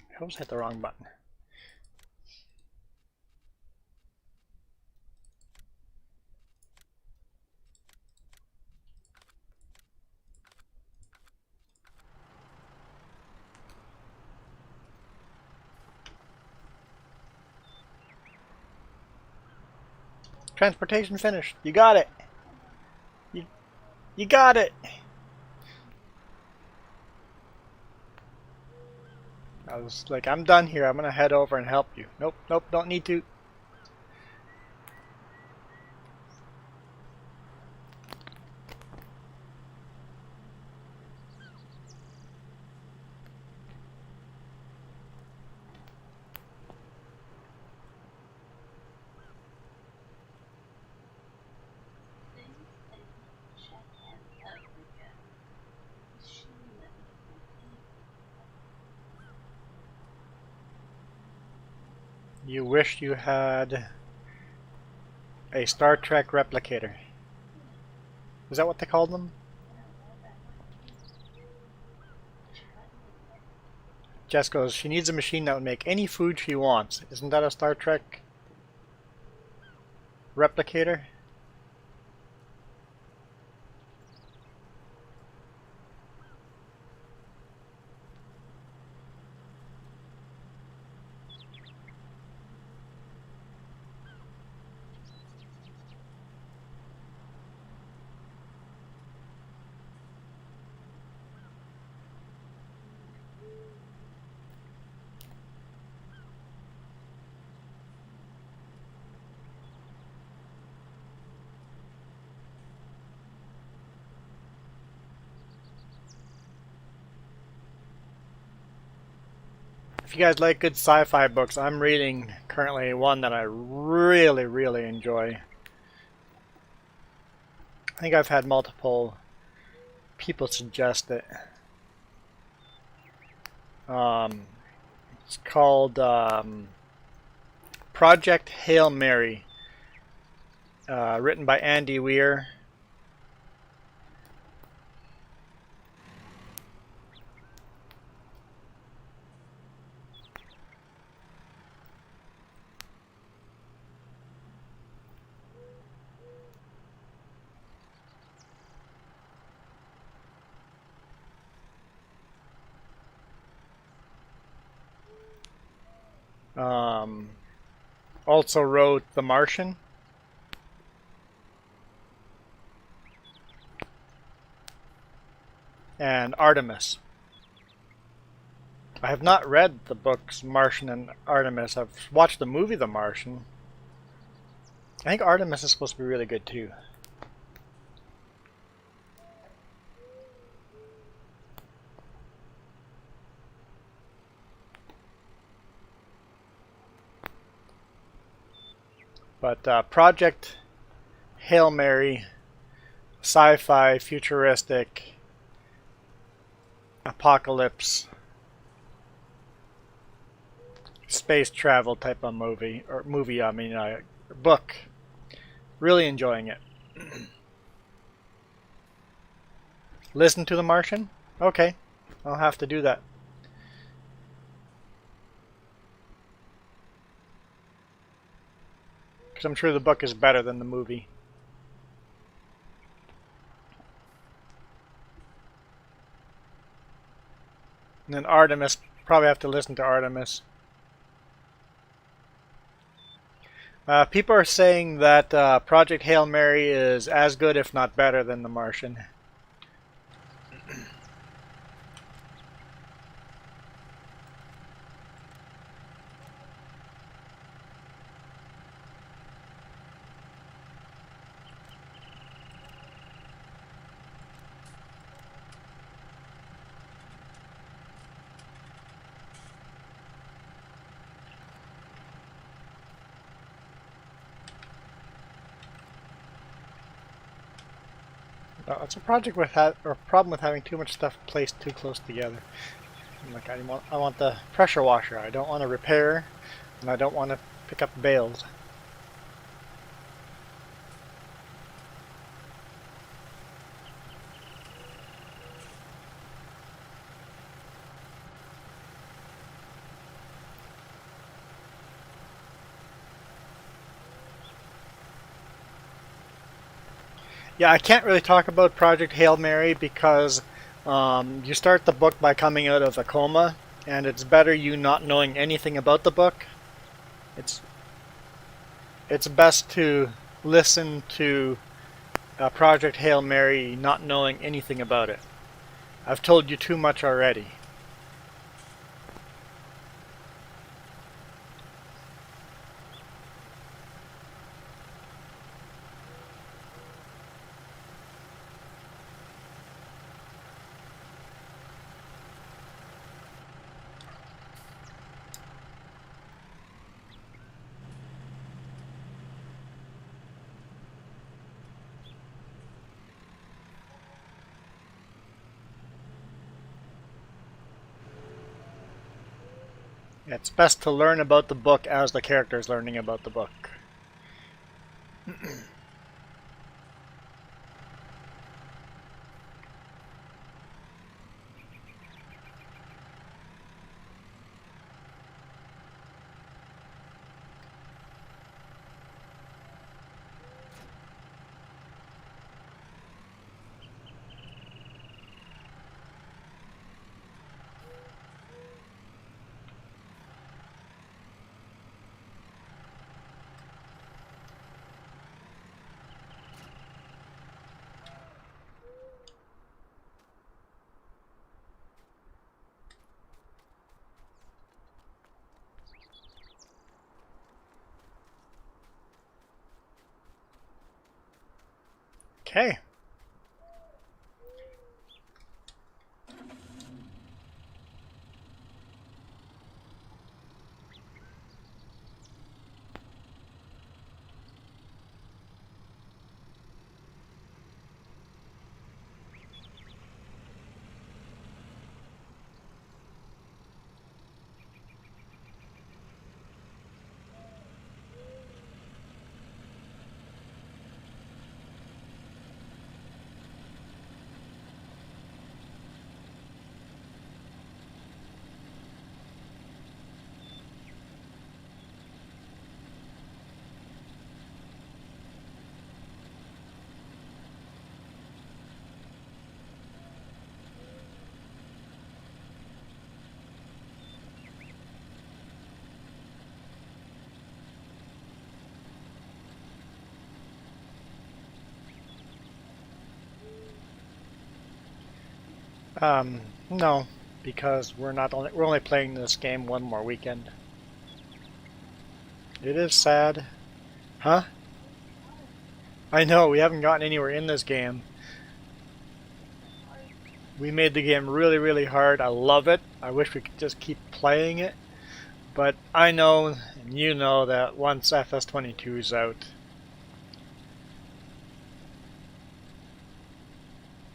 I almost hit the wrong button. Transportation finished. You got it. You got it. I was like, I'm done here. I'm gonna head over and help you. Nope, nope, don't need to. You wish you had a Star Trek replicator. Is that what they called them? Jess goes, she needs a machine that would make any food she wants. Isn't that a Star Trek replicator? If you guys like good sci-fi books, I'm reading currently one that I really enjoy. I think I've had multiple people suggest it. It's called Project Hail Mary, written by Andy Weir. Also wrote The Martian. And Artemis. I have not read the books Martian and Artemis. I've watched the movie The Martian. I think Artemis is supposed to be really good too. But Project Hail Mary, sci-fi, futuristic, apocalypse, space travel type of movie, book. Really enjoying it. Listen to The Martian? Okay, I'll have to do that. Because I'm sure the book is better than the movie. And then Artemis, probably have to listen to Artemis. People are saying that Project Hail Mary is as good, if not better, than The Martian. It's a project with or a problem with having too much stuff placed too close together. Like I want the pressure washer. I don't want to repair, and I don't want to pick up bales. Yeah, I can't really talk about Project Hail Mary because you start the book by coming out of a coma, and it's better you not knowing anything about the book. It's best to listen to Project Hail Mary not knowing anything about it. I've told you too much already. It's best to learn about the book as the character is learning about the book. Okay. No, because we're only playing this game one more weekend. It is sad. Huh? I know, we haven't gotten anywhere in this game. We made the game really, really hard. I love it. I wish we could just keep playing it. But I know, and you know, that once FS22 is out,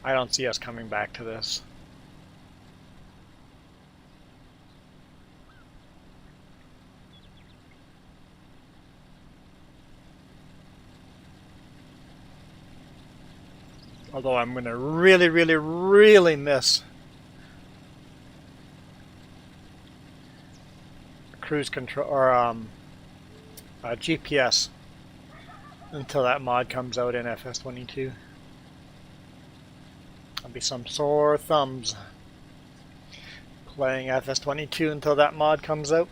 I don't see us coming back to this. Although I'm going to really, really, really miss cruise control or GPS until that mod comes out in FS22. There'll be some sore thumbs playing FS22 until that mod comes out.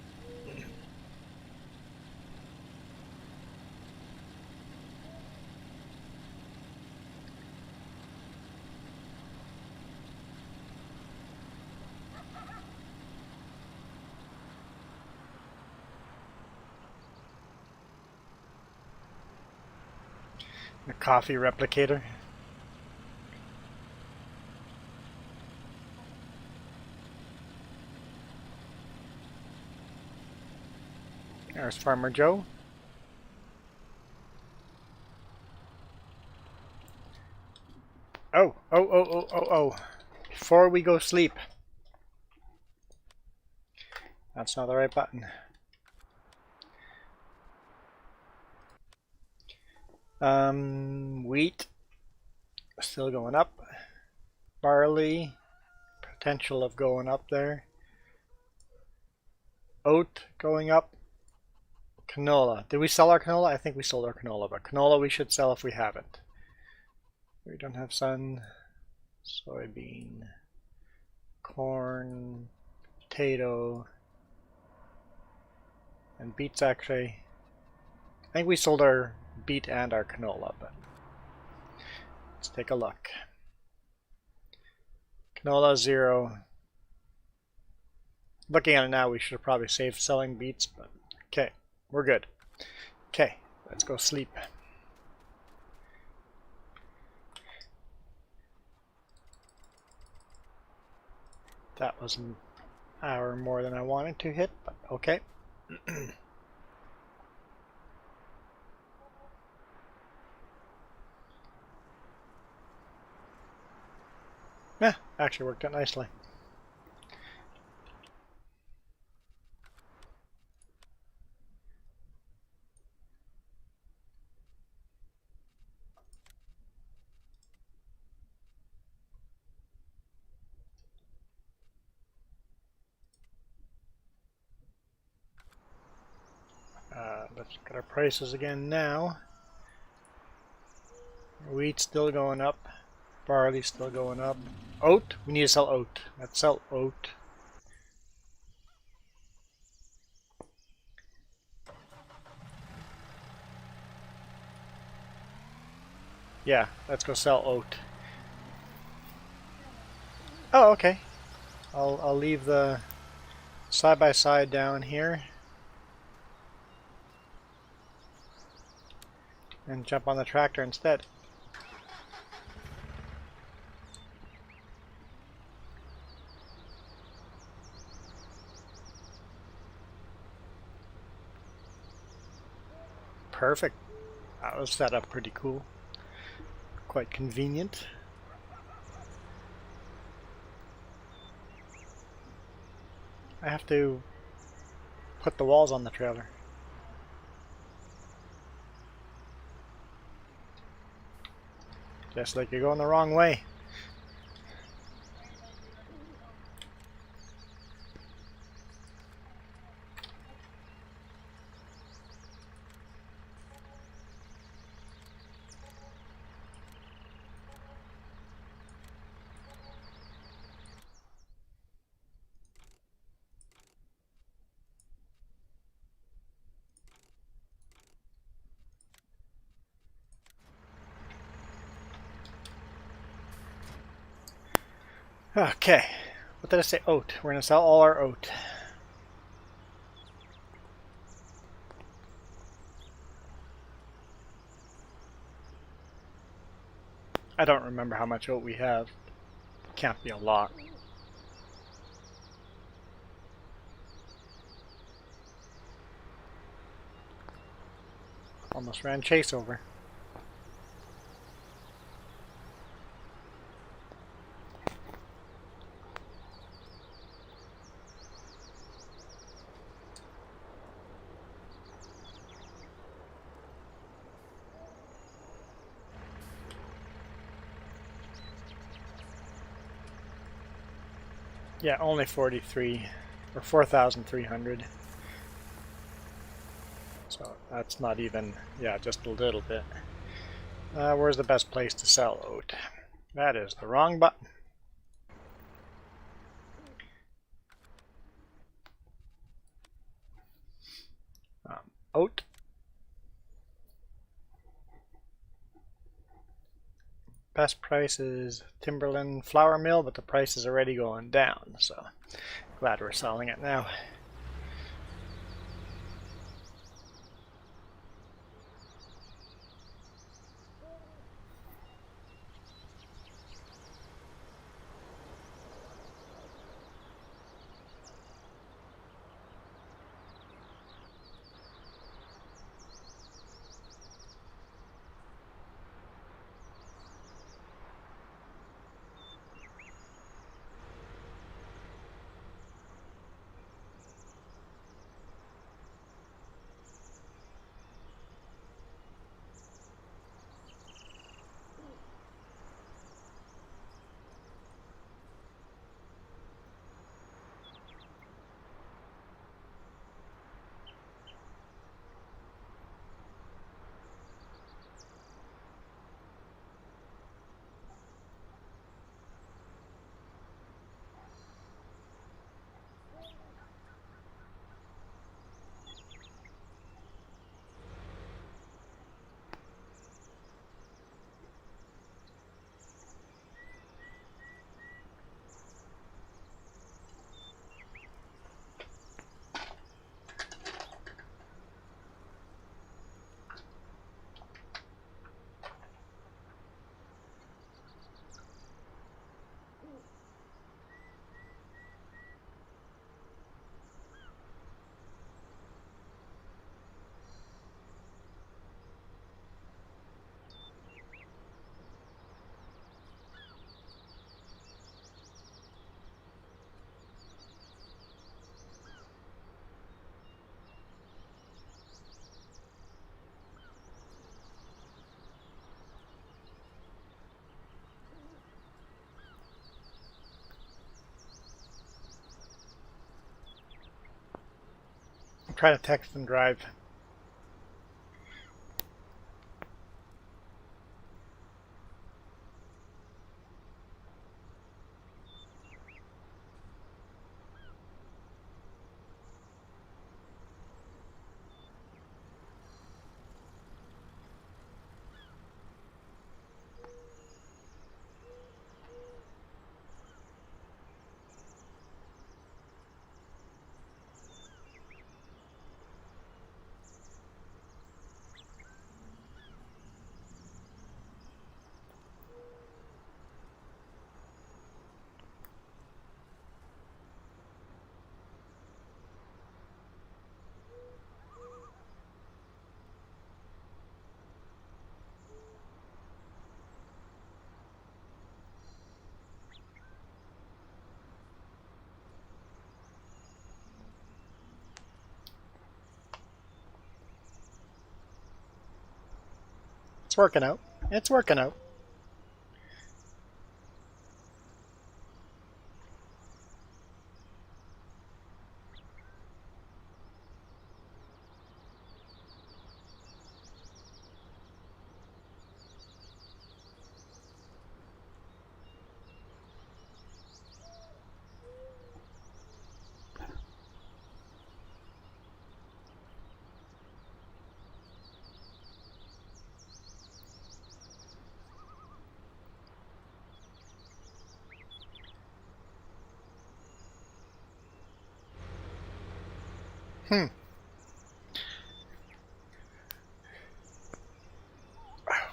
A coffee replicator. There's Farmer Joe. Oh. Before we go sleep. That's not the right button. Wheat still going up. Barley, potential of going up there. Oat going up. Canola. Did we sell our canola? I think we sold our canola, but canola we should sell if we haven't. We don't have sun. Soybean. Corn. Potato. And beets actually. I think we sold our beet and our canola, but let's take a look. Canola 0. Looking at it now, we should have probably saved selling beets, but okay, we're good. Okay, let's go sleep. That was an hour more than I wanted to hit, but okay. Yeah, actually worked out nicely. Let's look at our prices again now. Wheat still going up. Barley still going up. Oat? We need to sell oat. Let's sell oat. Yeah, let's go sell oat. Oh, okay. I'll leave the side-by-side down here. And jump on the tractor instead. Perfect. That was set up pretty cool. Quite convenient. I have to put the walls on the trailer. Just like you're going the wrong way. Okay, what did I say? Oat. We're going to sell all our oat. I don't remember how much oat we have. Can't be a lot. Almost ran Chase over. Yeah, only 43 or 4,300. So that's not even, yeah, just a little bit. Where's the best place to sell oat? That is the wrong button. Oat. Best price is Timberland Flour Mill, but the price is already going down, so glad we're selling it now. try to text and drive. It's working out. It's working out.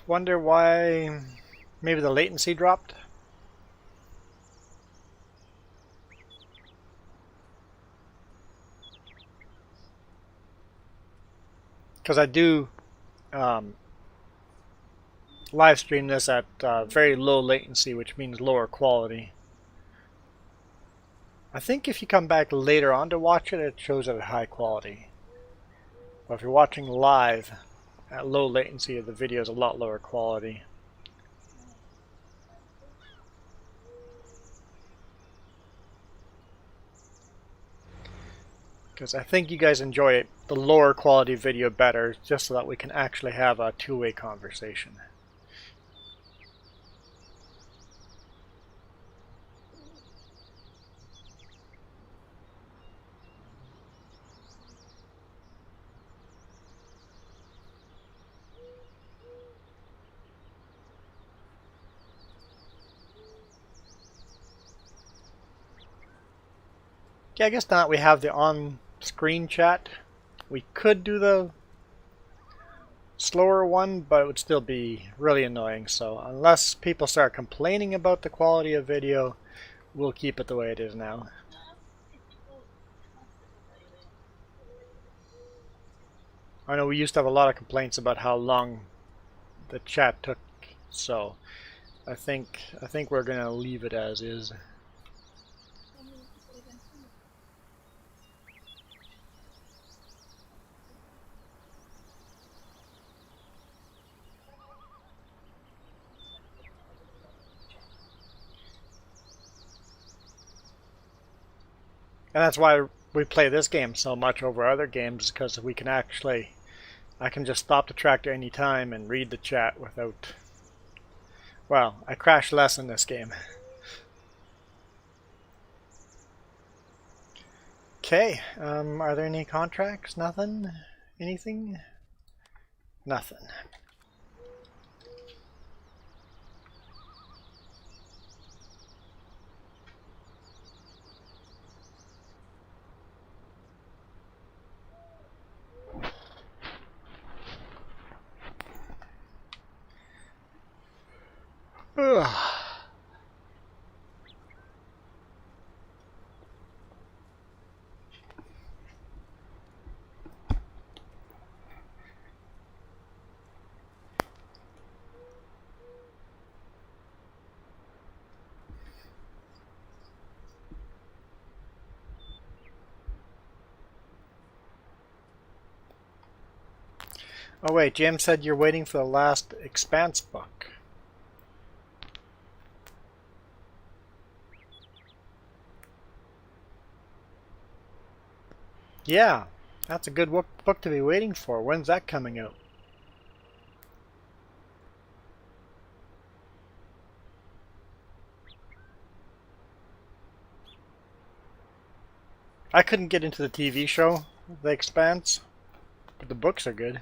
Wonder why maybe the latency dropped? Because I do live stream this at very low latency, which means lower quality. I think if you come back later on to watch it, it shows it at high quality. But if you're watching live at low latency, the video is a lot lower quality. Because I think you guys enjoy the lower quality video better, just so that we can actually have a two-way conversation. Yeah, I guess now that we have the on-screen chat, we could do the slower one, but it would still be really annoying. So unless people start complaining about the quality of video, we'll keep it the way it is now. I know we used to have a lot of complaints about how long the chat took, so I think we're gonna leave it as is. And that's why we play this game so much over other games, because we can actually, I can just stop the tractor anytime and read the chat without, well, I crash less in this game. Okay, are there any contracts? Nothing? Anything? Nothing. Ugh. Oh wait, Jim said you're waiting for the last Expanse book. Yeah, That's a good book to be waiting for. When's that coming out? I couldn't get into the TV show, The Expanse, but the books are good.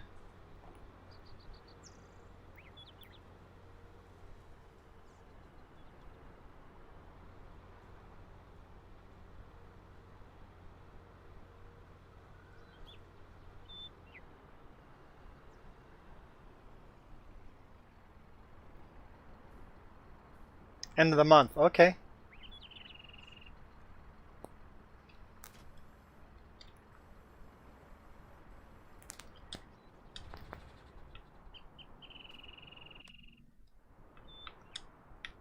End of the month, okay.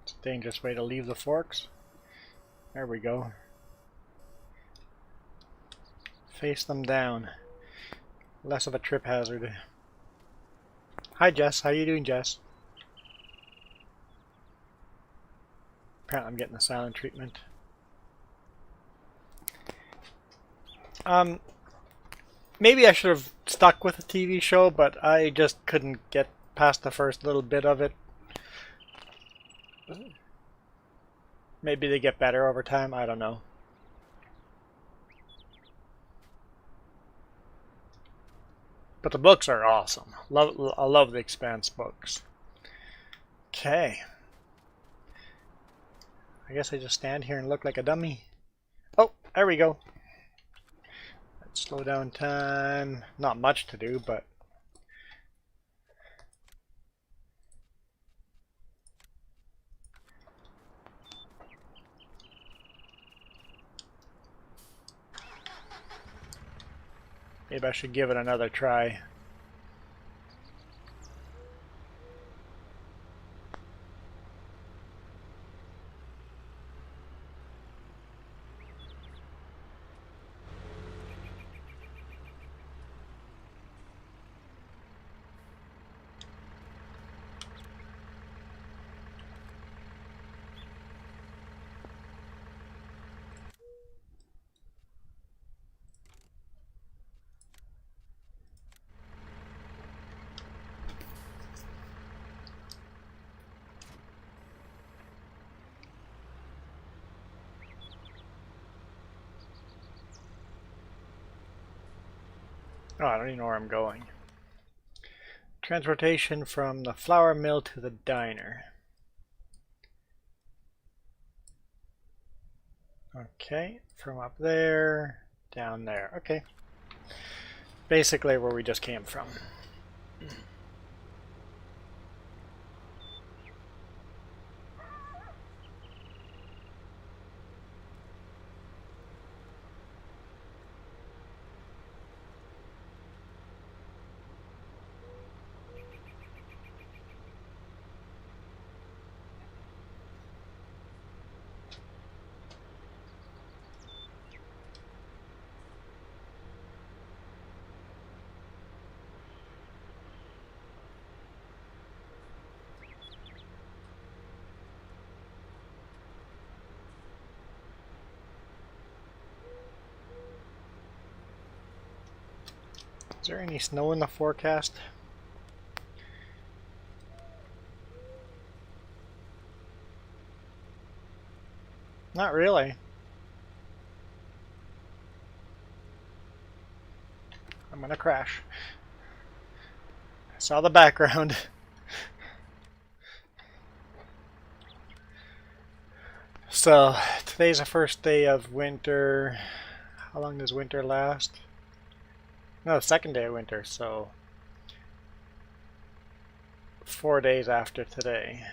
It's a dangerous way to leave the forks. There we go. Face them down. Less of a trip hazard. Hi Jess, how you doing, Jess? Apparently I'm getting the silent treatment. Maybe I should have stuck with the TV show, but I just couldn't get past the first little bit of it. Maybe they get better over time, I don't know. But the books are awesome. I love the Expanse books. Okay. I guess I just stand here and look like a dummy. Oh, there we go. Let's slow down time. Not much to do, but... maybe I should give it another try. Oh, I don't even know where I'm going. Transportation from the flour mill to the diner. Okay, from up there, down there. Okay. Basically where we just came from. Is there any snow in the forecast? Not really. I'm gonna crash. I saw the background. So, today's the first day of winter. How long does winter last? No, second day of winter, so 4 days after today.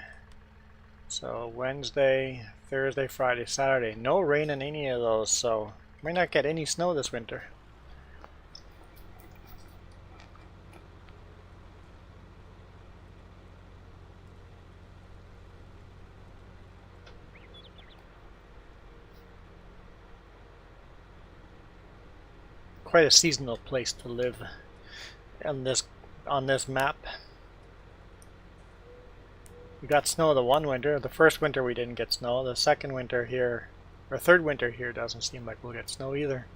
So Wednesday, Thursday, Friday, Saturday. No rain in any of those, so might not get any snow this winter. Quite a seasonal place to live on this map. We got snow the one winter. The first winter we didn't get snow. The second winter here, or third winter here, doesn't seem like we'll get snow either.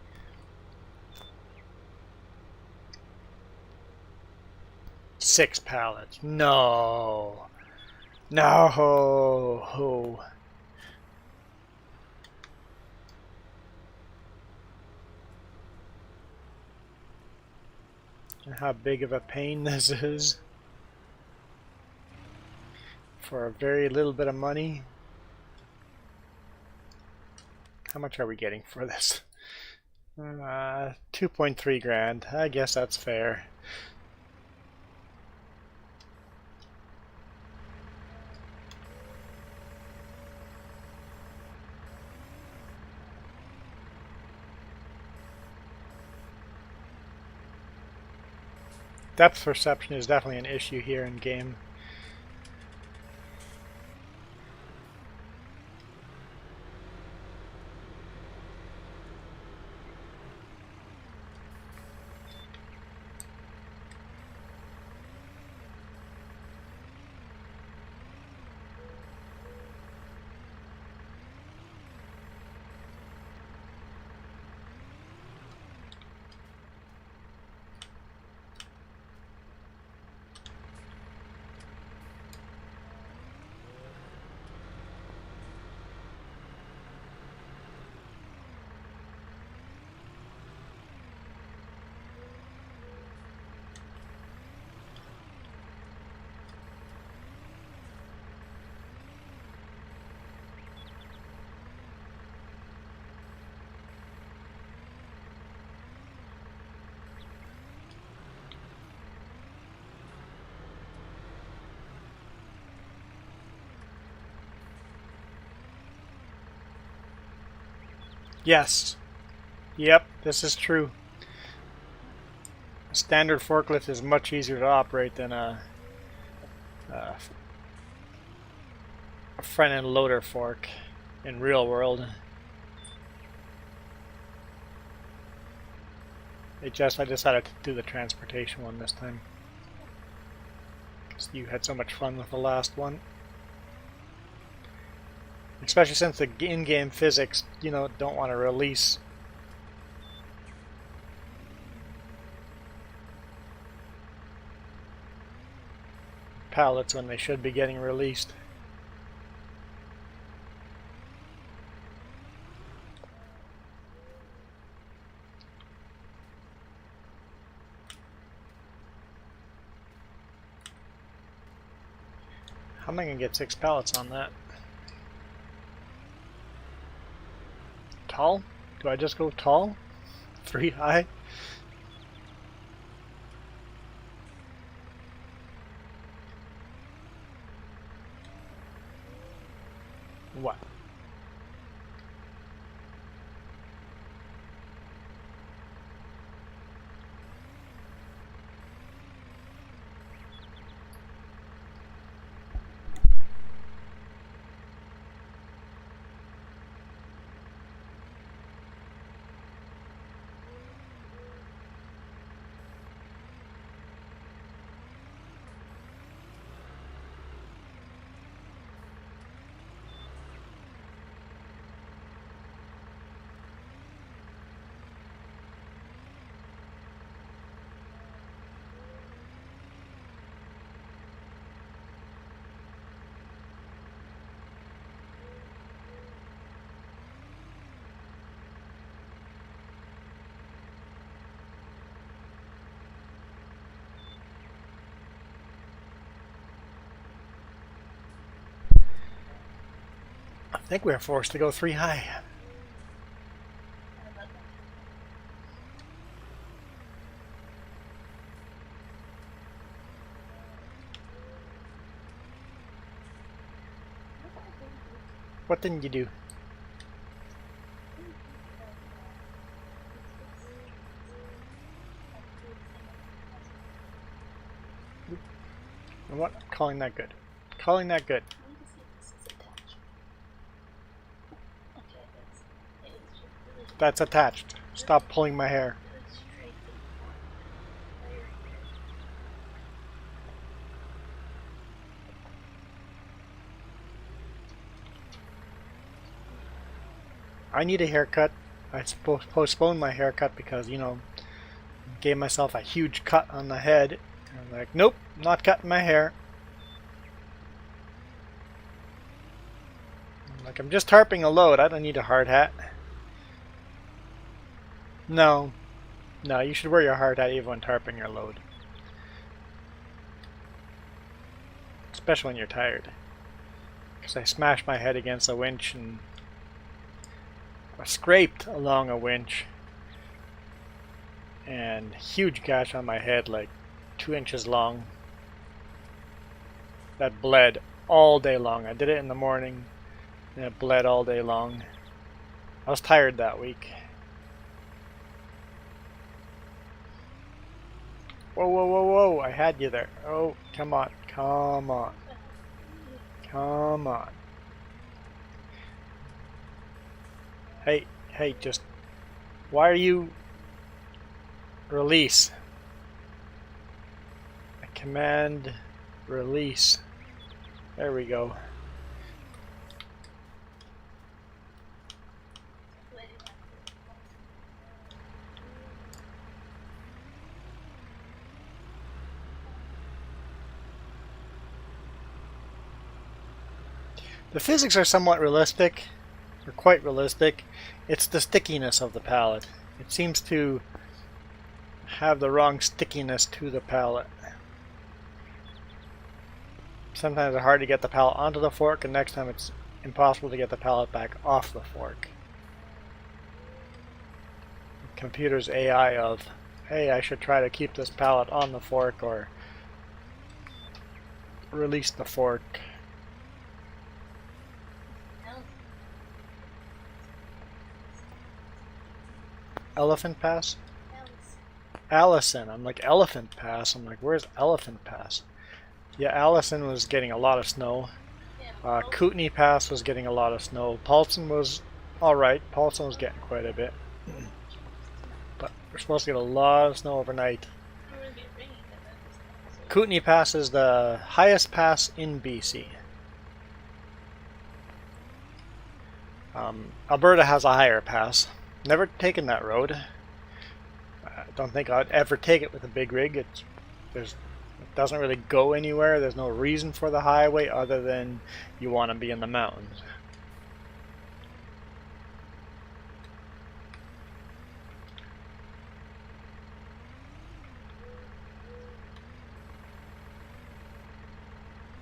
6 pallets. No. No. And how big of a pain this is. For a very little bit of money. How much are we getting for this? 2.3 grand. I guess that's fair. Depth perception is definitely an issue here in game. Yes. Yep, this is true. A standard forklift is much easier to operate than a front-end loader fork in real world. I decided to do the transportation one this time. Because you had so much fun with the last one. Especially since the in-game physics, don't want to release pallets when they should be getting released. How am I going to get 6 pallets on that? Tall? Do I just go tall? 3 high? What? I think we were forced to go 3 high. What didn't you do? What? Calling that good. Calling that good. That's attached. Stop pulling my hair. I need a haircut. I postponed my haircut because, gave myself a huge cut on the head I'm like, nope, not cutting my hair. I'm like, I'm just tarping a load. I don't need a hard hat. No. No, you should wear your hard hat even when tarping your load. Especially when you're tired. Because I smashed my head against a winch and I scraped along a winch. And huge gash on my head, like 2 inches long. That bled all day long. I did it in the morning and it bled all day long. I was tired that week. Whoa, whoa, whoa, whoa, I had you there. Oh, come on, come on. Come on. Hey, hey, just... Why are you... Release. I command release. There we go. The physics are somewhat realistic, or quite realistic. It's the stickiness of the pallet. It seems to have the wrong stickiness to the pallet. Sometimes it's hard to get the pallet onto the fork, and next time it's impossible to get the pallet back off the fork. The computer's AI of, hey, I should try to keep this pallet on the fork or release the fork. Elephant Pass? Allison. I'm like, Elephant Pass. I'm like, where's Elephant Pass? Yeah, Allison was getting a lot of snow. Kootenai Pass was getting a lot of snow. Paulson was alright. Paulson was getting quite a bit. But we're supposed to get a lot of snow overnight. Kootenai Pass is the highest pass in BC. Alberta has a higher pass. Never taken that road. I don't think I'd ever take it with a big rig. It doesn't really go anywhere. There's no reason for the highway other than you want to be in the mountains.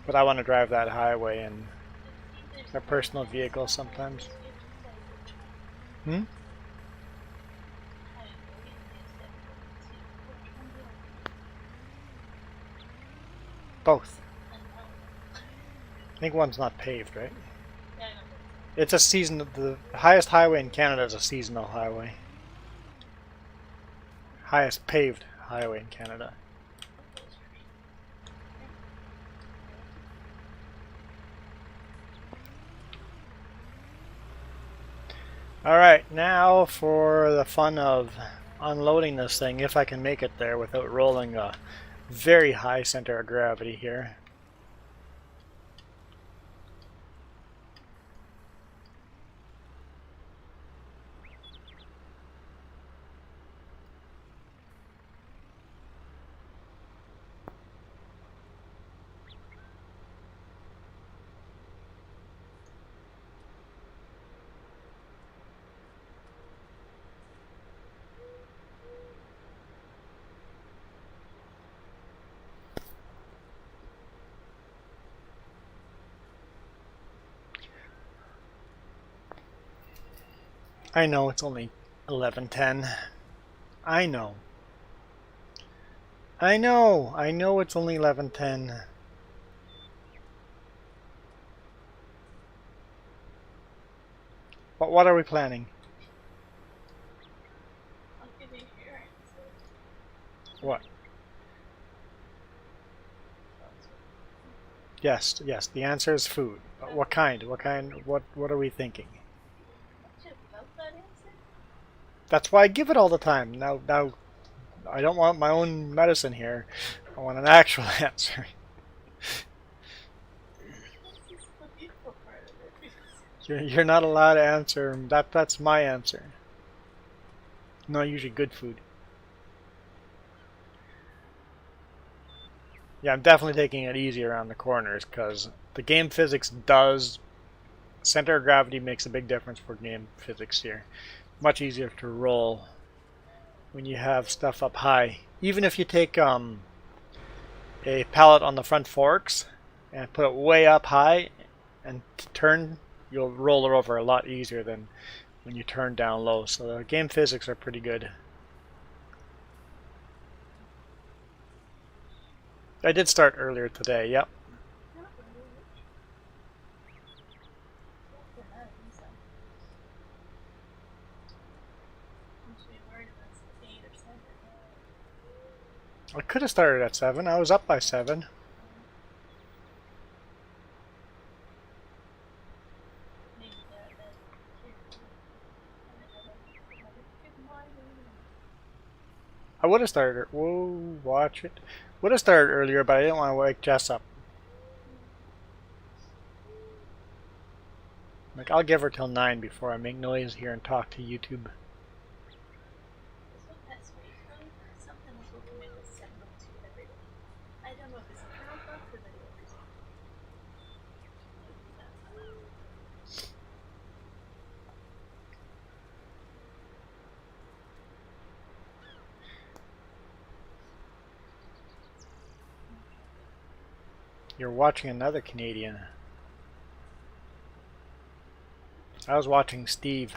But I want to drive that highway in a personal vehicle sometimes. Hmm? Both. I think one's not paved, right? It's a season. The highest highway in Canada is a seasonal highway. Highest paved highway in Canada. Alright, now for the fun of unloading this thing, if I can make it there without rolling a very high center of gravity here. I know it's only 11:10. I know. I know it's only 11:10. But what are we planning? What? Yes, yes, the answer is food. But what kind? What are we thinking? That's why I give it all the time. Now, I don't want my own medicine here. I want an actual answer. You're not allowed to answer. That's my answer. Not usually good food. Yeah, I'm definitely taking it easy around the corners because the game physics does. Center of gravity makes a big difference for game physics here. Much easier to roll when you have stuff up high. Even if you take a pallet on the front forks and put it way up high and turn, you'll roll it over a lot easier than when you turn down low. So the game physics are pretty good. I did start earlier today, yep. I could have started at 7. I was up by 7. I would have started. Whoa, watch it. Would have started earlier, but I didn't want to wake Jess up. Like, I'll give her till 9 before I make noise here and talk to YouTube. You're watching another Canadian. I was watching Steve.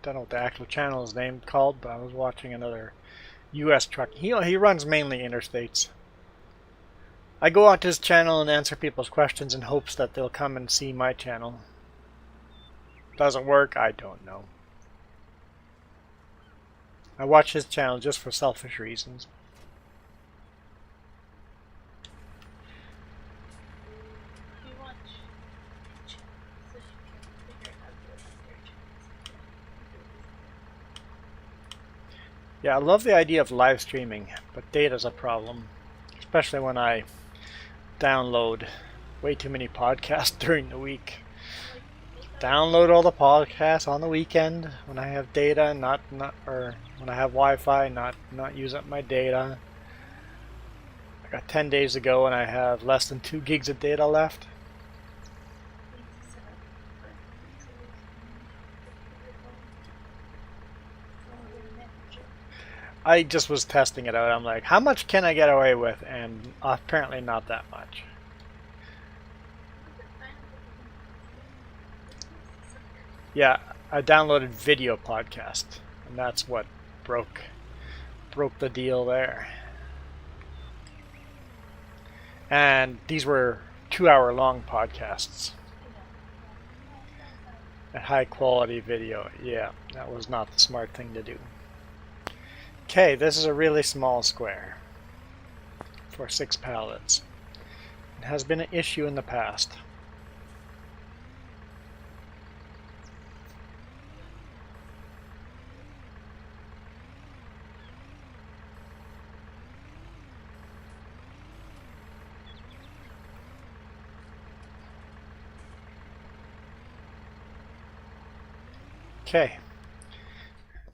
Don't know what the actual channel is named called, but I was watching another U.S. truck. He runs mainly interstates. I go onto his channel and answer people's questions in hopes that they'll come and see my channel. Doesn't work, I don't know. I watch his channel just for selfish reasons. Yeah, I love the idea of live streaming, but data's a problem. Especially when I download way too many podcasts during the week. Download all the podcasts on the weekend when I have data, or when I have Wi-Fi, not use up my data. I got 10 days to go and I have less than 2 gigs of data left. I just was testing it out. I'm like, how much can I get away with? And apparently not that much. Yeah, I downloaded video podcast, and that's what broke the deal there. And these were 2-hour long podcasts. A high quality video. Yeah, that was not the smart thing to do. Okay, this is a really small square for 6 pallets. It has been an issue in the past. Okay.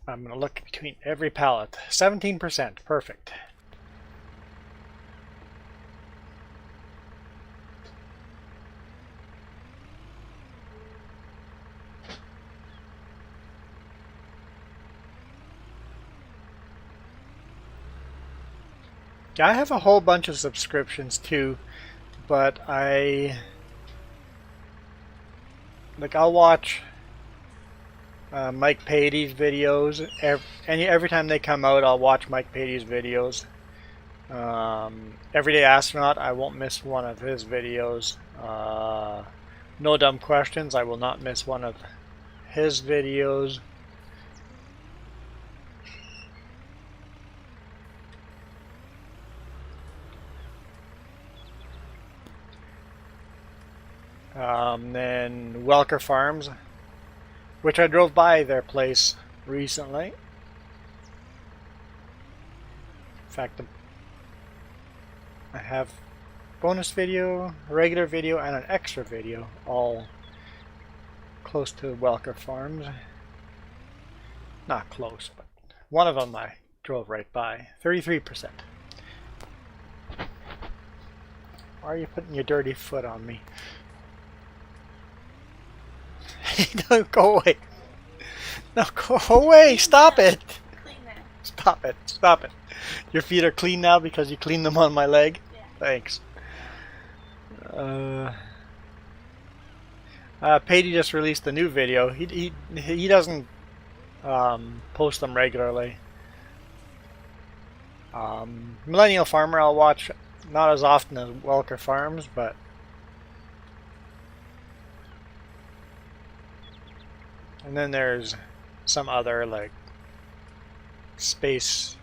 I'm going to look between every pallet. 17%. Perfect. Yeah, I have a whole bunch of subscriptions too, but I'll watch Mike Patey's videos. Every time they come out, I'll watch Mike Patey's videos. Everyday Astronaut, I won't miss one of his videos. No Dumb Questions, I will not miss one of his videos. Then Welker Farms, which I drove by their place recently. In fact, I have bonus video, regular video, and an extra video, all close to Welker Farms. Not close, but one of them I drove right by. 33%. Why are you putting your dirty foot on me? Don't go away. No, go away. Stop it. Clean that. Stop it. Stop it. Your feet are clean now because you cleaned them on my leg? Yeah. Thanks. Patey just released a new video. He doesn't post them regularly. Millennial Farmer I'll watch not as often as Welker Farms, but and then there's some other like space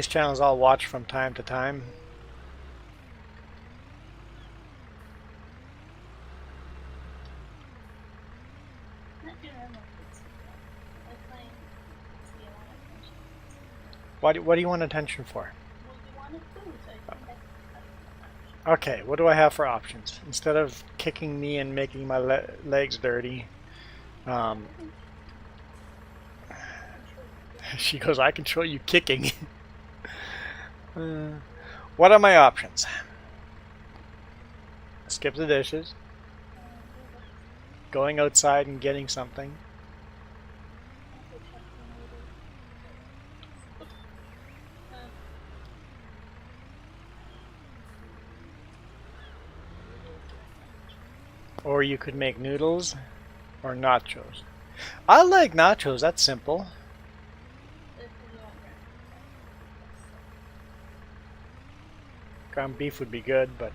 channels I'll watch from time to time. Not doing normal foods. Like playing see a lot of attention. What do you want attention for? Well, you wanted food, so I think that's Okay, what do I have for options? Instead of kicking me and making my legs dirty, she goes, I can show you kicking. What are my options? Skip the dishes, going outside and getting something, or you could make noodles or nachos. I like nachos, that's simple. Ground beef would be good, but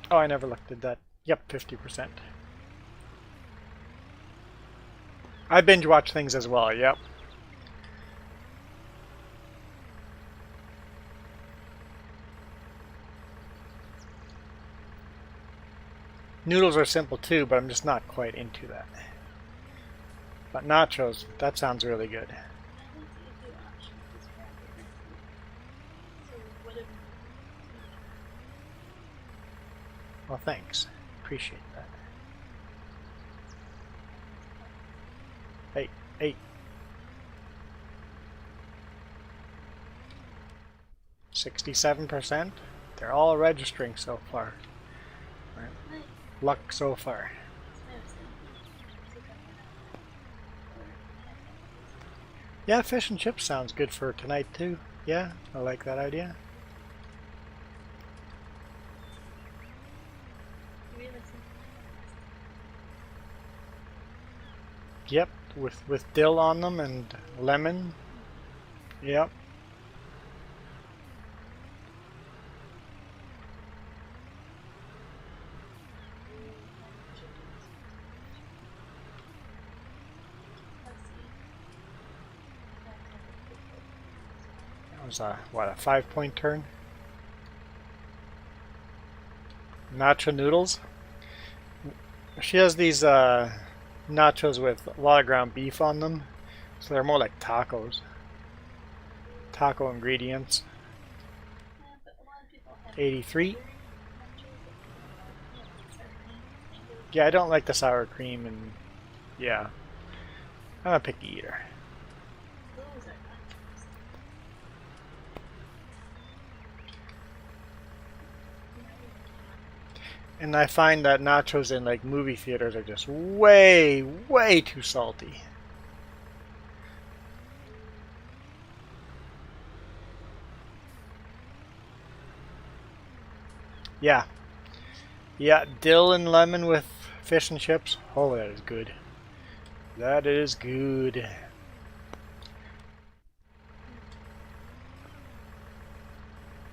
oh, I never looked at that. Yep, 50%. I binge watch things as well, yep. Noodles are simple too, but I'm just not quite into that. But nachos, that sounds really good. Well, thanks. Appreciate that. Hey. 67%. They're all registering so far. Right. Luck so far. Yeah, fish and chips sounds good for tonight too. Yeah, I like that idea. Yep, with dill on them and lemon. Yep. That was a 5-point turn. Nacho noodles. She has these nachos with a lot of ground beef on them, so they're more like tacos. Taco ingredients. 83. Yeah, I don't like the sour cream, and yeah, I'm a picky eater. And I find that nachos in like movie theaters are just way too salty. Yeah. Yeah, dill and lemon with fish and chips. Oh, that is good. That is good.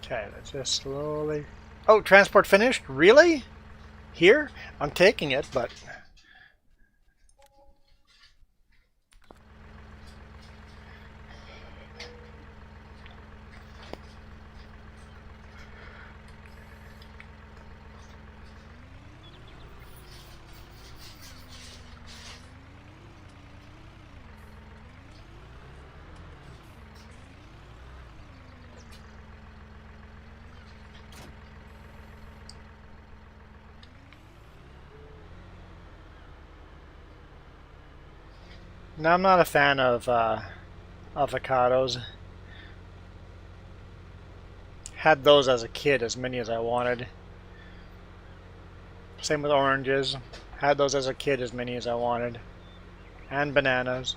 Okay, let's just slowly... Oh, transport finished? Really? Here? I'm taking it, but... No, I'm not a fan of avocados. Had those as a kid, as many as I wanted. Same with oranges. Had those as a kid, as many as I wanted. And bananas.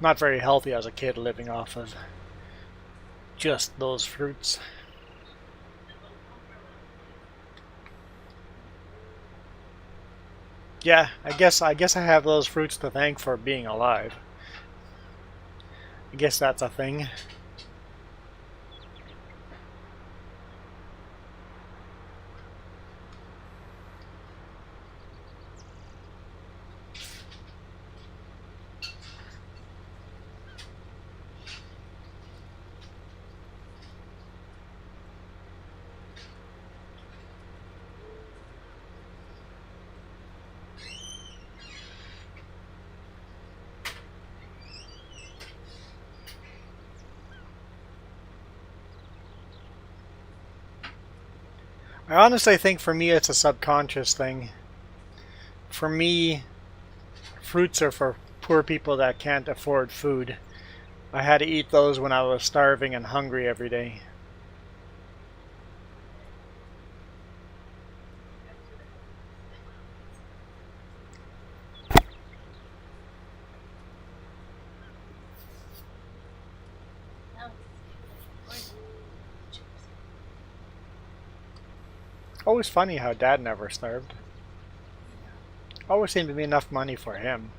Not very healthy as a kid living off of just those fruits. Yeah, I guess I have those fruits to thank for being alive. I guess that's a thing. I honestly think for me it's a subconscious thing. For me, fruits are for poor people that can't afford food. I had to eat those when I was starving and hungry every day. Always funny how Dad never starved. Always seemed to be enough money for him.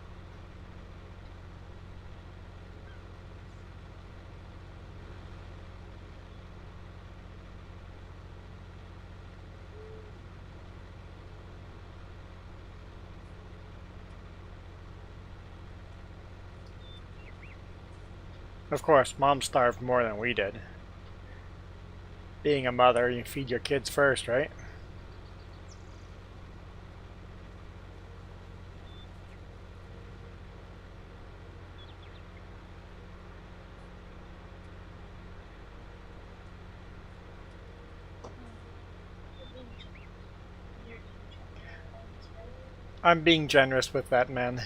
Of course, Mom starved more than we did. Being a mother, you feed your kids first, right? I'm being generous with that, man.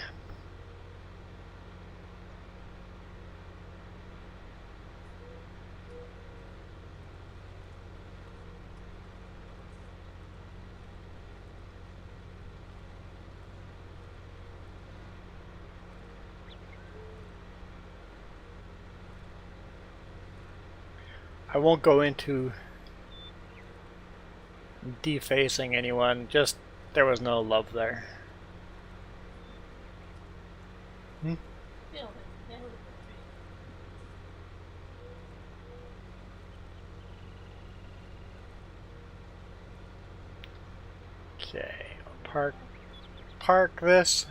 I won't go into defacing anyone, just there was no love there. Hmm? Okay, park this.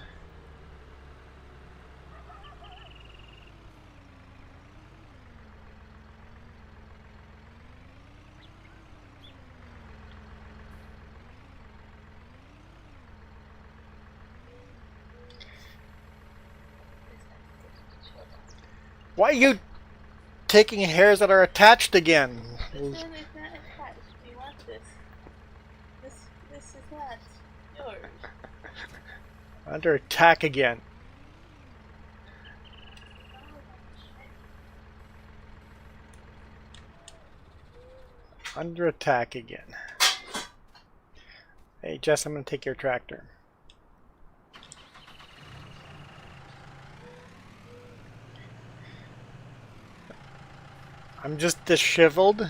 Why are you taking hairs that are attached again? This one is not attached. We want this. This is not yours. Under attack again. Under attack again. Hey Jess, I'm gonna take your tractor. I'm just disheveled,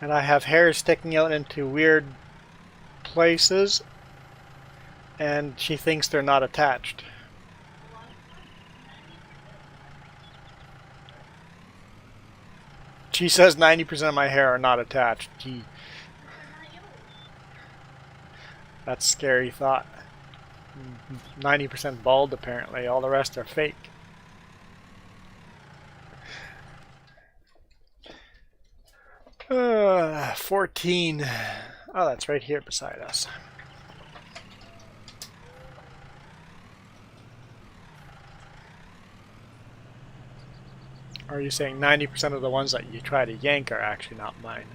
and I have hair sticking out into weird places, and she thinks they're not attached. She says 90% of my hair are not attached. Gee, that's a scary thought. 90% bald apparently, all the rest are fake. Uh, 14. Oh, that's right here beside us. Or are you saying 90% of the ones that you try to yank are actually not mine?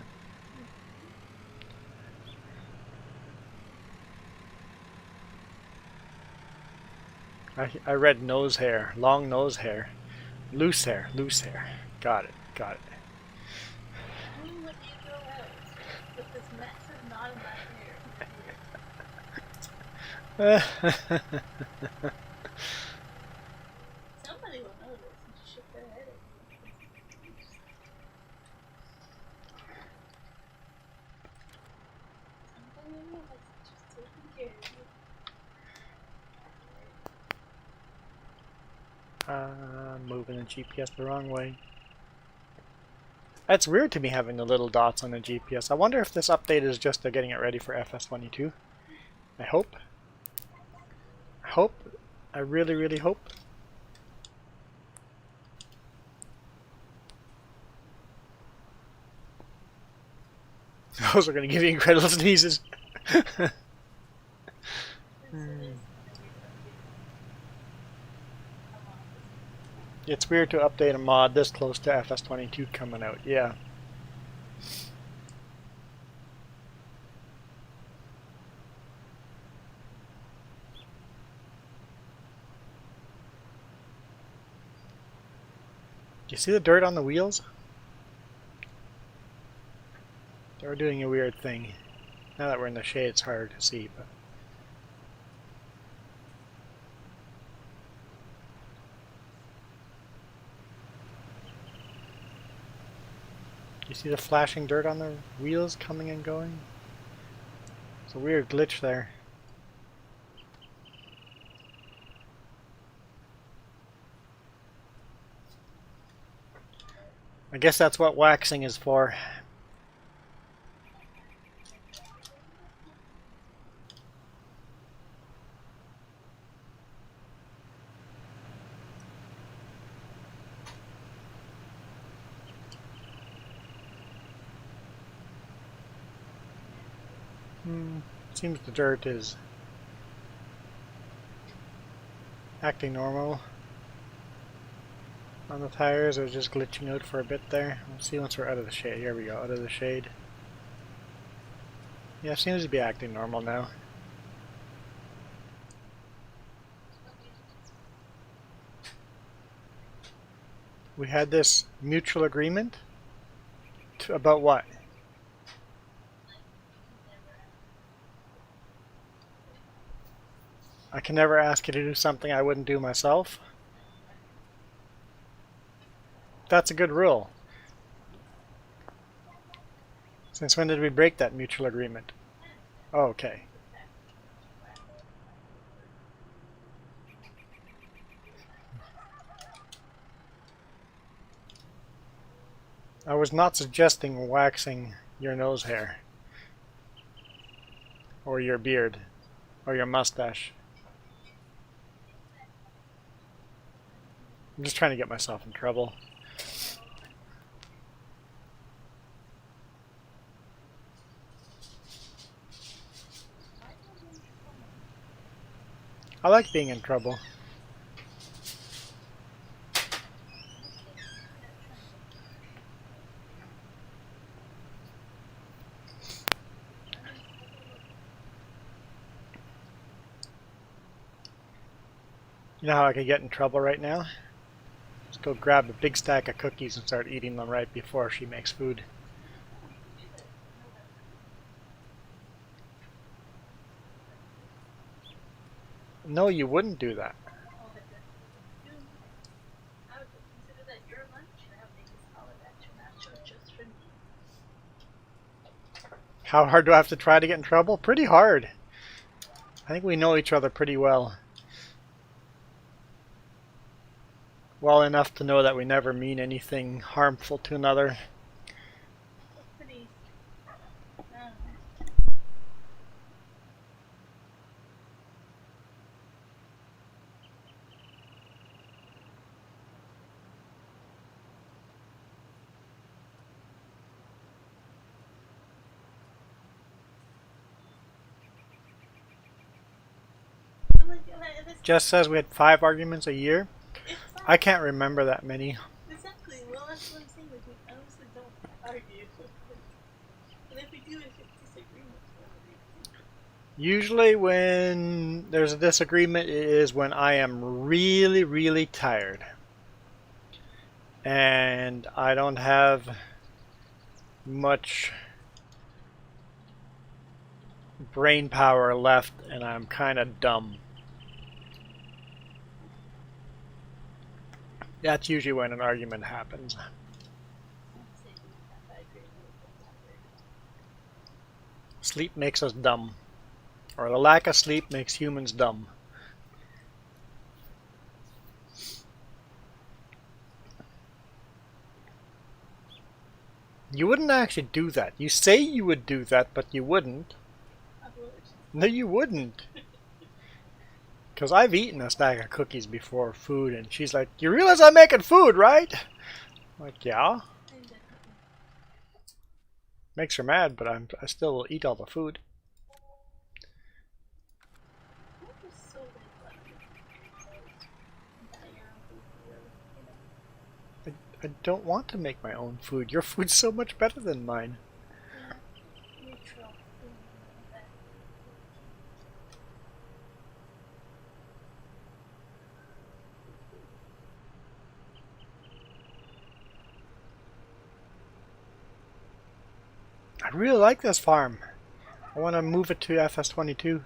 I read nose hair, long nose hair, loose hair, loose hair. Got it, got Only when you go out with this massive knot in my hair. it. Somebody will know this and just shake their head at you. Somebody will know that's just taking care of you. Moving the GPS the wrong way. It's weird to me having the little dots on the GPS. I wonder if this update is just getting it ready for FS22. I hope. I hope. I really, really hope. Those are going to give you incredible sneezes. It's weird to update a mod this close to FS22 coming out, yeah. Do you see the dirt on the wheels? They're doing a weird thing. Now that we're in the shade, it's hard to see, but... You see the flashing dirt on the wheels coming and going? It's a weird glitch there. I guess that's what waxing is for. Seems the dirt is acting normal on the tires, or just glitching out for a bit there. We'll see once we're out of the shade. Here we go, out of the shade. Yeah, seems to be acting normal now. We had this mutual agreement about what? I can never ask you to do something I wouldn't do myself. That's a good rule. Since when did we break that mutual agreement? Oh, okay. I was not suggesting waxing your nose hair. Or your beard. Or your mustache. I'm just trying to get myself in trouble. I like being in trouble. You know how I could get in trouble right now? Just go grab a big stack of cookies and start eating them right before she makes food. No, you wouldn't do that. I would consider that your lunch and I would make a solid extra nacho just for me. How hard do I have to try to get in trouble? Pretty hard. I think we know each other pretty well. Well enough to know that we never mean anything harmful to another. Pretty, Jess says we had 5 arguments a year. I can't remember that many. exactly. Usually when there's a disagreement it is when I am really, really tired. And I don't have much brain power left and I'm kind of dumb. That's usually when an argument happens. Sleep makes us dumb. Or the lack of sleep makes humans dumb. You wouldn't actually do that. You say you would do that, but you wouldn't. No, you wouldn't. Because I've eaten a stack of cookies before food, and she's like, "You realize I'm making food, right?" I'm like, yeah. Makes her mad, but I still will eat all the food. I don't want to make my own food. Your food's so much better than mine. I really like this farm. I want to move it to FS22.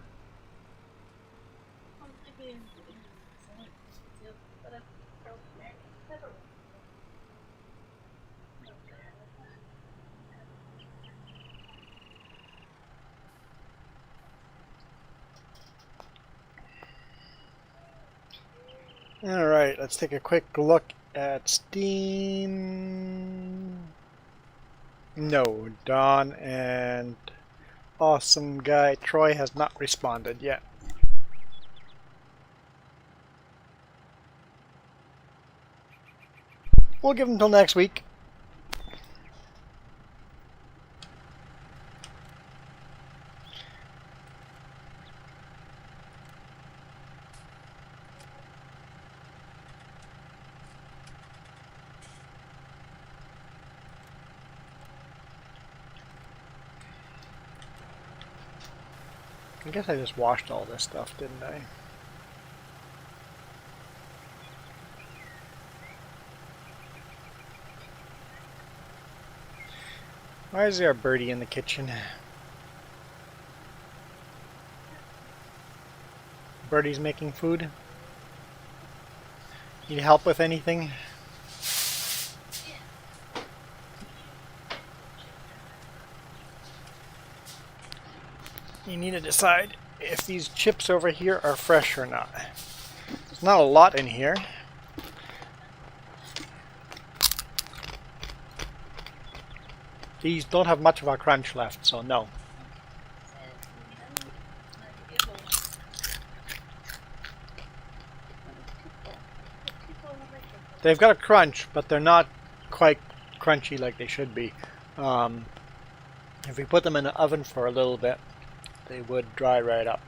Alright, let's take a quick look at Steam. No, Don and awesome guy Troy has not responded yet. We'll give him till next week. I guess I just washed all this stuff, didn't I? Why is there a birdie in the kitchen? Birdie's making food. Need help with anything? You need to decide if these chips over here are fresh or not. There's not a lot in here. These don't have much of a crunch left, so no. They've got a crunch, but they're not quite crunchy like they should be. If we put them in the oven for a little bit, they would dry right up.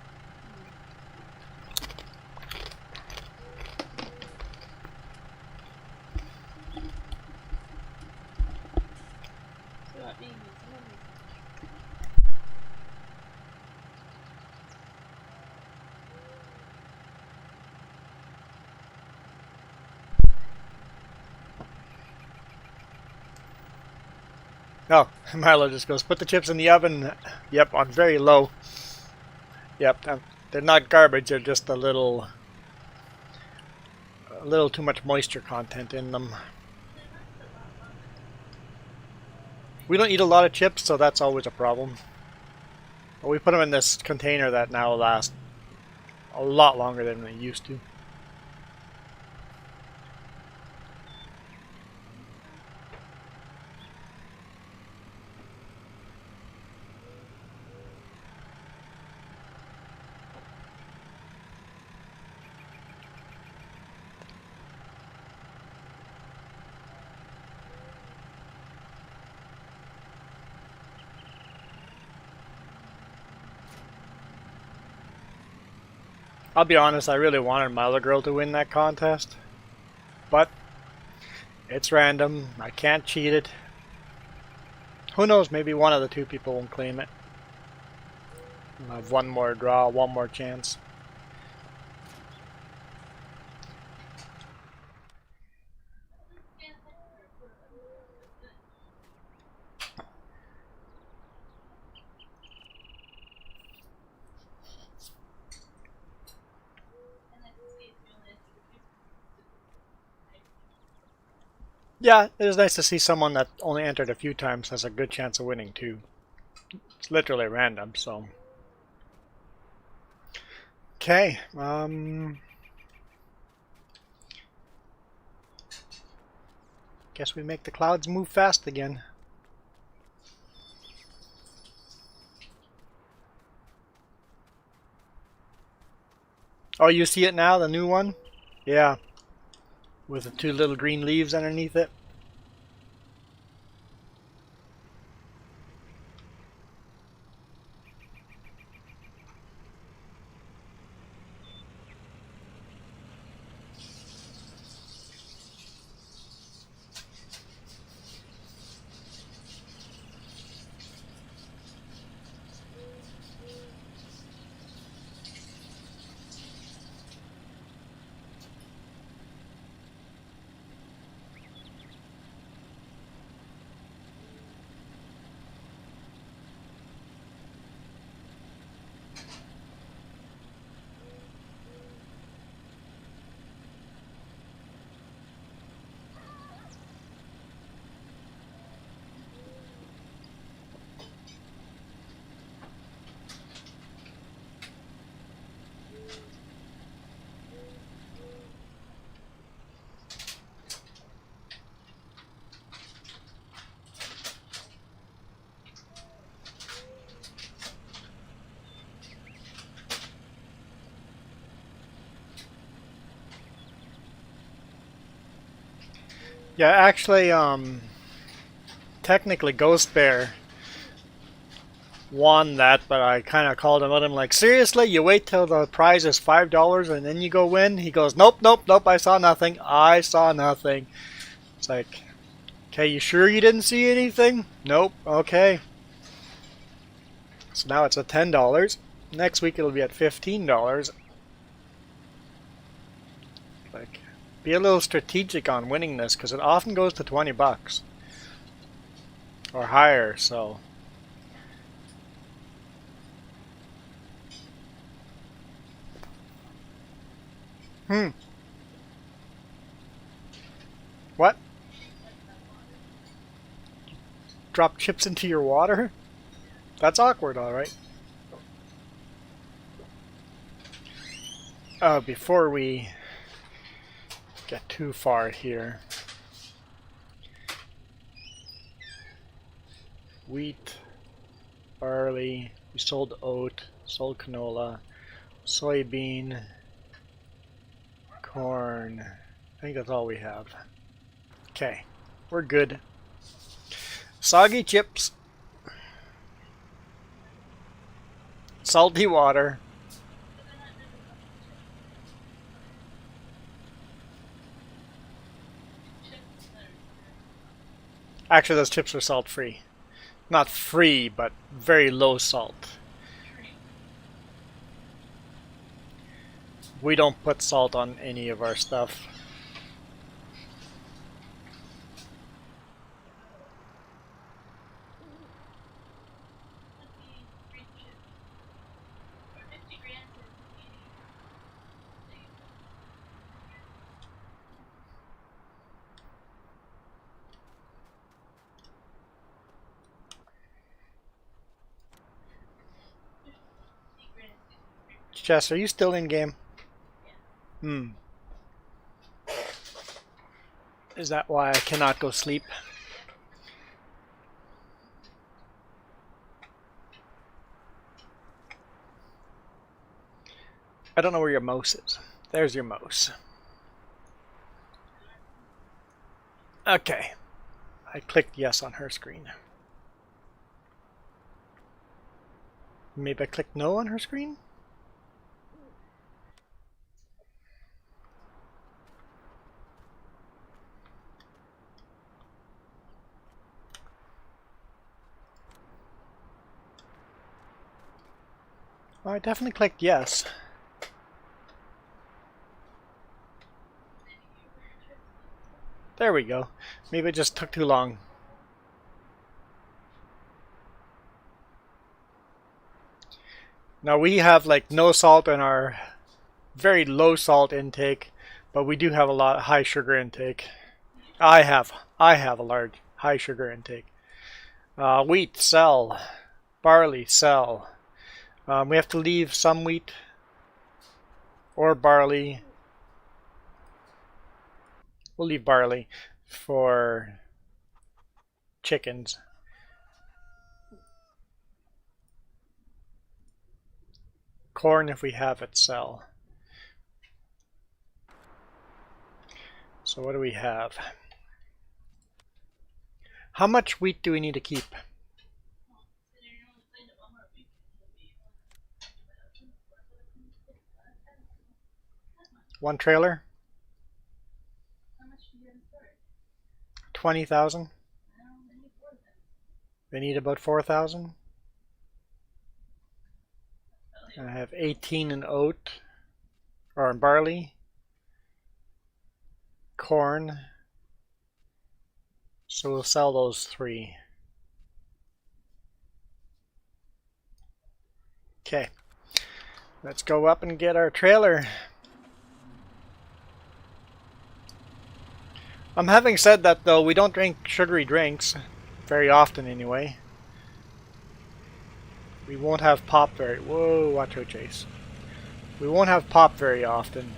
Oh, Milo just goes, put the chips in the oven. Yep, on very low. Yep, they're not garbage, they're just a little too much moisture content in them. We don't eat a lot of chips, so that's always a problem. But we put them in this container that now lasts a lot longer than they used to. I'll be honest, I really wanted Milo Girl to win that contest. But it's random. I can't cheat it. Who knows, maybe one of the two people won't claim it. We'll have one more draw, one more chance. Yeah, it is nice to see someone that only entered a few times has a good chance of winning too. It's literally random, so. Okay, guess we make the clouds move fast again. Oh, you see it now, the new one? Yeah. With the two little green leaves underneath it. Yeah, actually, technically Ghost Bear won that, but I kind of called him out. I'm like, seriously, you wait till the prize is $5 and then you go win? He goes, nope, nope, nope, I saw nothing. I saw nothing. It's like, okay, you sure you didn't see anything? Nope, okay. So now it's at $10. Next week it'll be at $15. Like, be a little strategic on winning this because it often goes to 20 bucks or higher, so. What? Drop chips into your water? That's awkward, alright. Before we get too far here. Wheat, barley, we sold oat, sold canola, soybean, corn. I think that's all we have. Okay, we're good. Soggy chips, salty water. Actually, those chips are salt free. Not free, but very low salt. We don't put salt on any of our stuff. Jess, are you still in game? Hmm. Is that why I cannot go sleep? I don't know where your mouse is. There's your mouse. Okay. I clicked yes on her screen. Maybe I clicked no on her screen? Oh, I definitely clicked yes. There we go. Maybe it just took too long. Now we have like no salt in our very low salt intake, but we do have a lot of high sugar intake. I have a large high sugar intake. Wheat, sell. Barley, sell. We have to leave some wheat or barley. We'll leave barley for chickens. Corn, if we have it, sell. So what do we have? How much wheat do we need to keep? One trailer? 20,000? They need about 4,000? I have 18 in oat, or in barley. Corn. So we'll sell those 3. Okay. Let's go up and get our trailer. Having said that though, we don't drink sugary drinks. Very often anyway. We won't have pop very... Whoa, watch out, Chase. We won't have pop very often.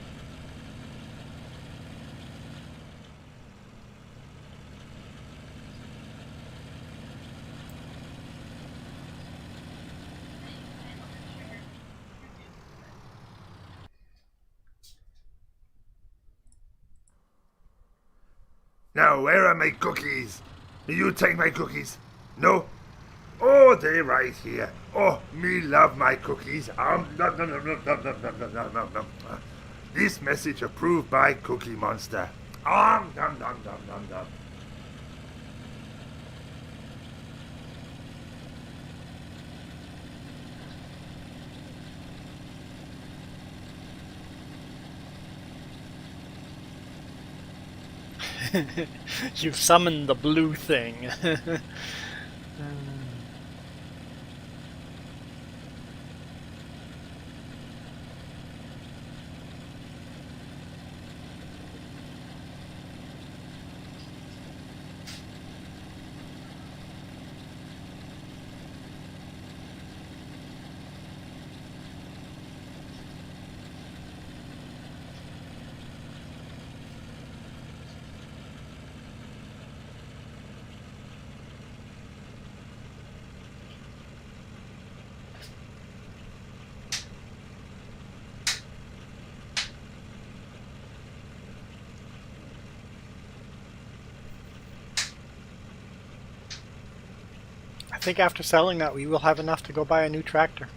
Now, where are my cookies? Will you take my cookies? No? Oh, they're right here. Oh, me love my cookies. Nom, nom, nom, nom, nom, nom, nom, nom, nom, nom, nom. This message approved by Cookie Monster. Nom, nom, nom, nom, nom, nom. You've summoned the blue thing. I think after selling that we will have enough to go buy a new tractor.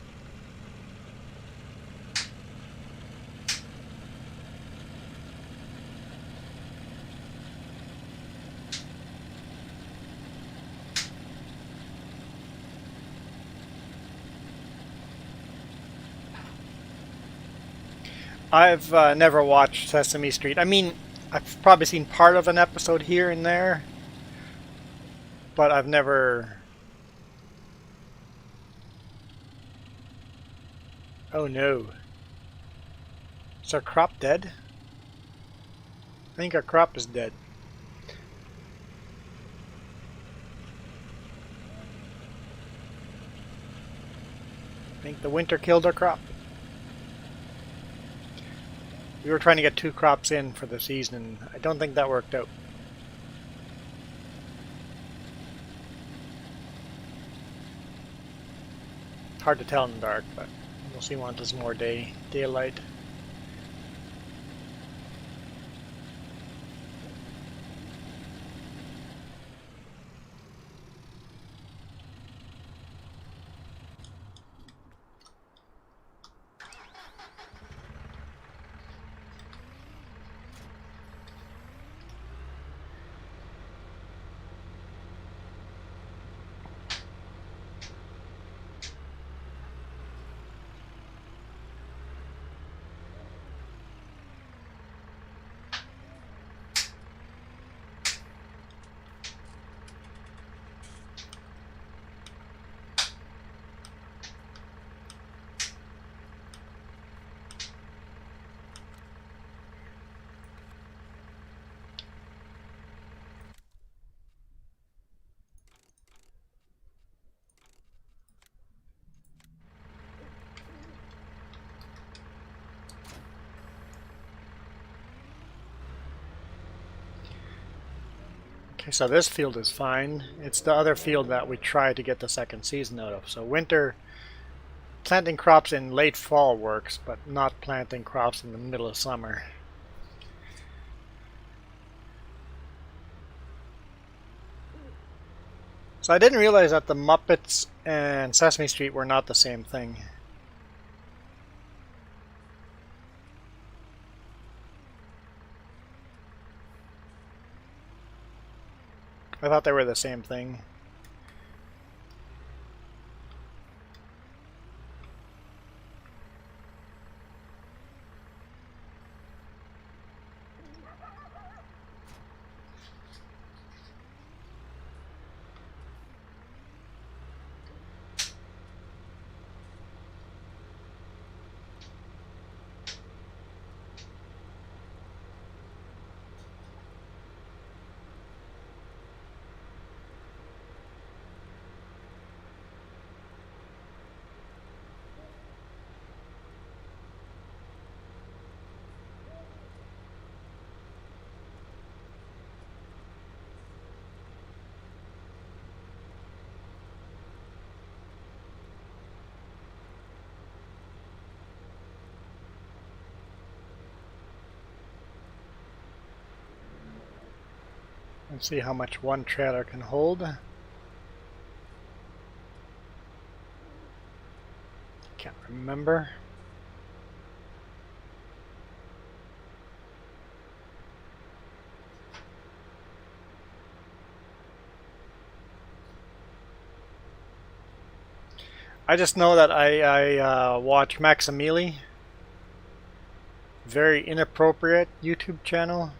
I've never watched Sesame Street. I mean, I've probably seen part of an episode here and there, but I've never... Oh no. Is our crop dead? I think our crop is dead. I think the winter killed our crop. We were trying to get 2 crops in for the season, and I don't think that worked out. Hard to tell in the dark, but we'll see once there's more daylight. Okay, so this field is fine. It's the other field that we tried to get the second season out of. So winter planting crops in late fall works, but not planting crops in the middle of summer. So I didn't realize that the Muppets and Sesame Street were not the same thing. I thought they were the same thing. Let's see how much one trailer can hold. Can't remember. I just know that I watch Maximili. Very inappropriate YouTube channel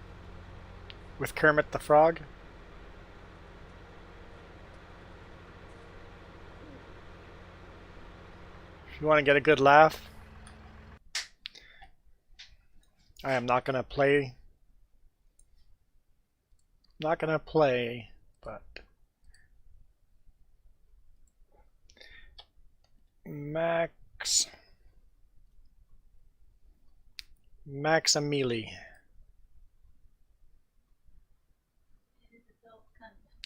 with Kermit the Frog. If you want to get a good laugh, I am not gonna play. Not gonna play, but Maximili.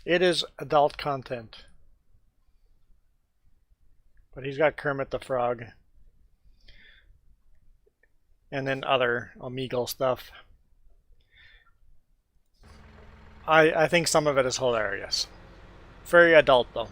It is adult content. But he's got Kermit the Frog. And then other Omegle stuff. I think some of it is hilarious. Very adult though.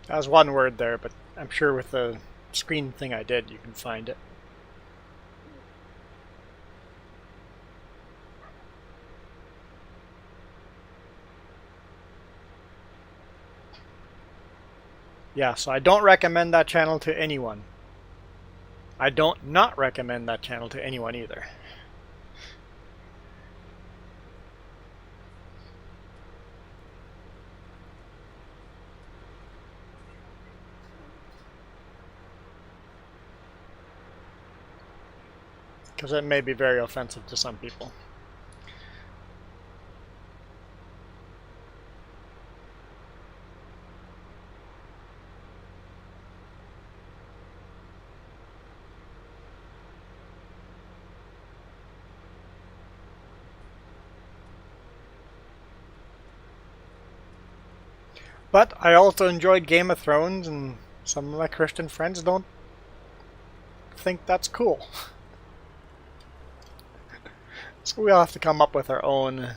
That was one word there, but I'm sure with the screen thing I did, you can find it. Yeah, so I don't recommend that channel to anyone. I don't not recommend that channel to anyone either. Because it may be very offensive to some people. But I also enjoyed Game of Thrones, and some of my Christian friends don't think that's cool. So we all have to come up with our own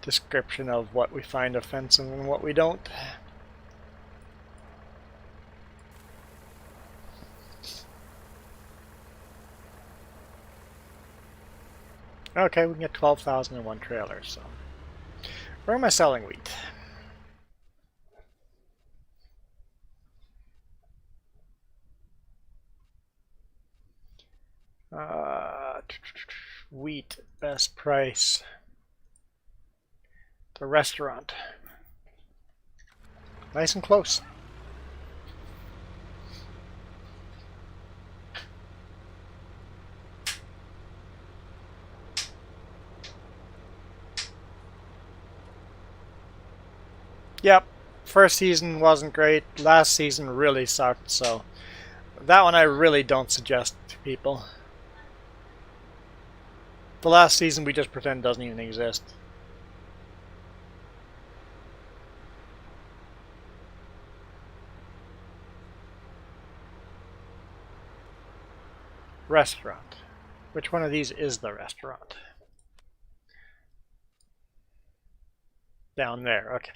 description of what we find offensive and what we don't. Okay, we can get 12,000 in one trailer, so. Where am I selling wheat? Wheat, best price. The restaurant. Nice and close. Yep, first season wasn't great. Last season really sucked, so that one I really don't suggest to people. The last season we just pretend doesn't even exist. Restaurant. Which one of these is the restaurant? Down there, okay.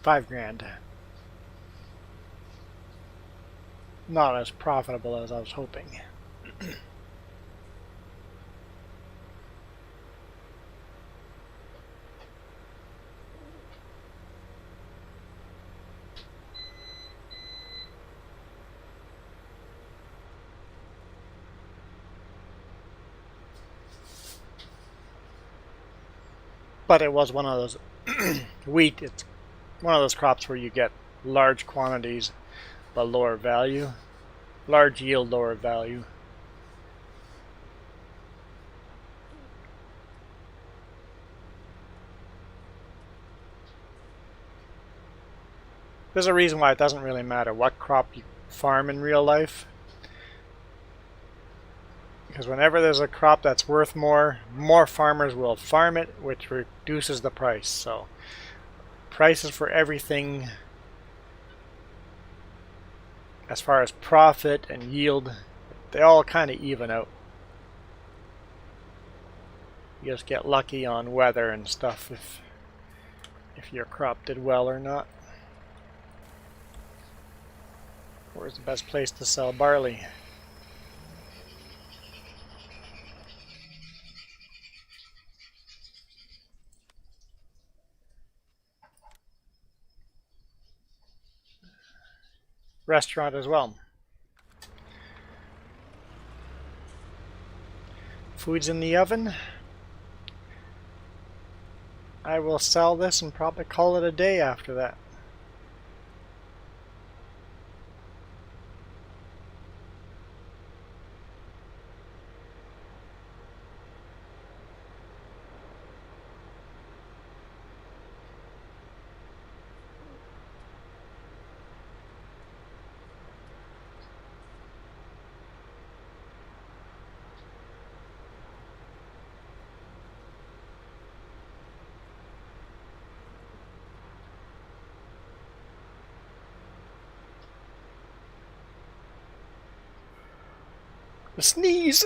$5,000. Not as profitable as I was hoping. But it was one of those wheat, it's one of those crops where you get large quantities but lower value. Large yield, lower value. There's a reason why it doesn't really matter what crop you farm in real life. Because whenever there's a crop that's worth more, more farmers will farm it, which reduces the price. So prices for everything, as far as profit and yield, they all kind of even out. You just get lucky on weather and stuff if your crop did well or not. Where's the best place to sell barley? Restaurant as well. Food's in the oven. I will sell this and probably call it a day after that. A sneeze.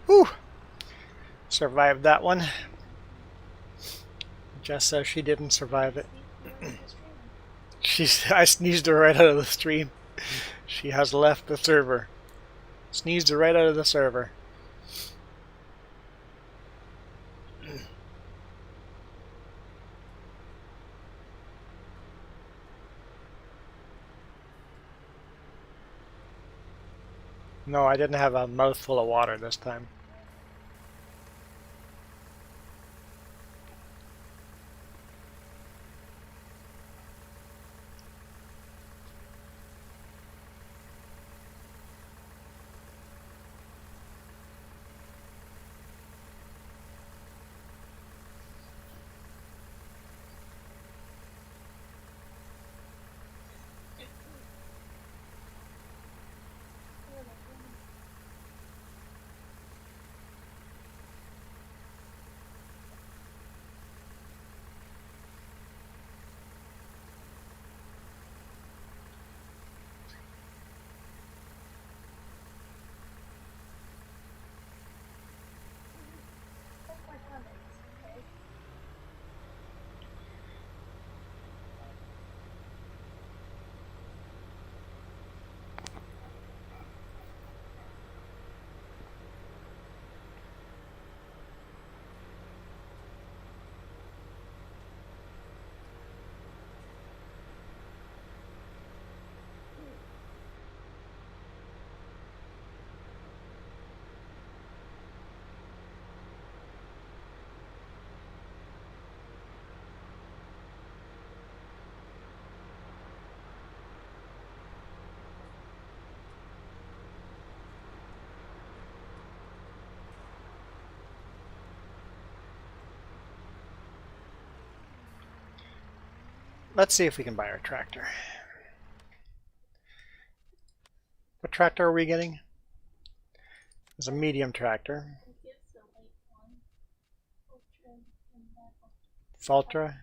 Whew. Survived that one. Jess says she didn't survive it. I sneezed her right out of the stream. She has left the server. Sneezed her right out of the server. No, I didn't have a mouthful of water this time. Let's see if we can buy our tractor. What tractor are we getting? It's a medium tractor. Faltra.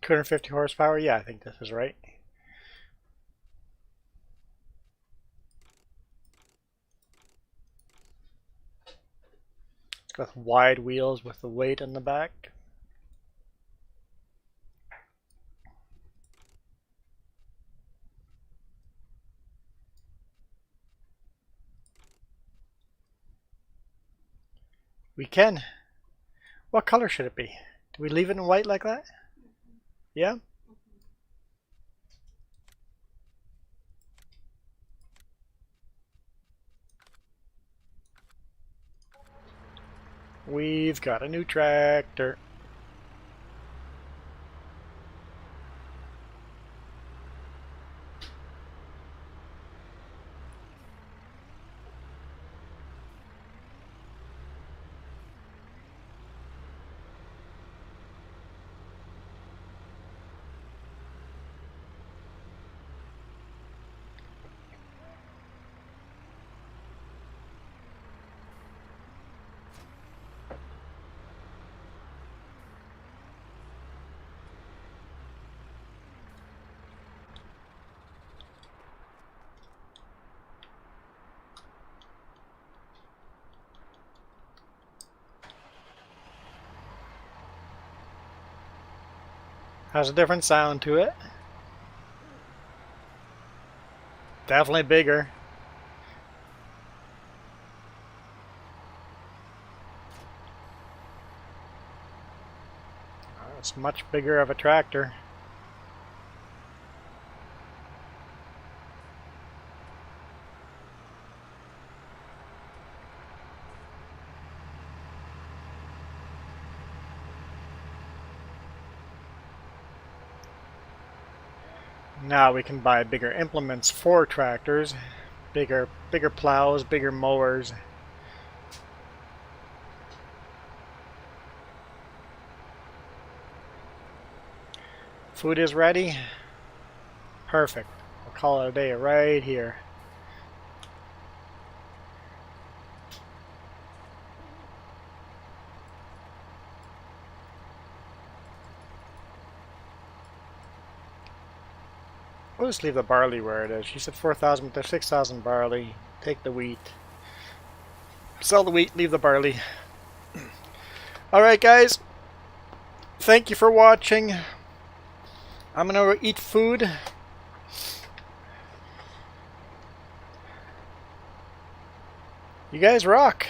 250 horsepower? Yeah, I think this is right. It's got wide wheels with the weight in the back. We can. What color should it be? Do we leave it in white like that? Yeah? We've got a new tractor. Has a different sound to it. Definitely bigger. It's much bigger of a tractor. Now we can buy bigger implements for tractors, bigger plows, bigger mowers. Food is ready. Perfect. We'll call it a day right here. We'll just leave the barley where it is. She said 4,000, but there's 6,000 barley. Take the wheat. Sell the wheat, leave the barley. Alright guys, thank you for watching. I'm gonna go eat food. You guys rock.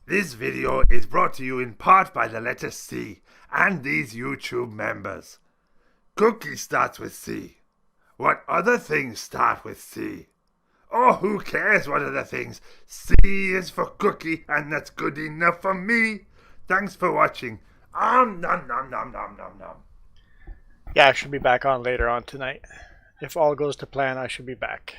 This video is brought to you in part by the letter C and these YouTube members. Cookie starts with C. What other things start with C? Oh, who cares what other things? C is for cookie, and that's good enough for me. Thanks for watching. Nom nom nom nom nom nom. Yeah, I should be back on later on tonight. If all goes to plan, I should be back.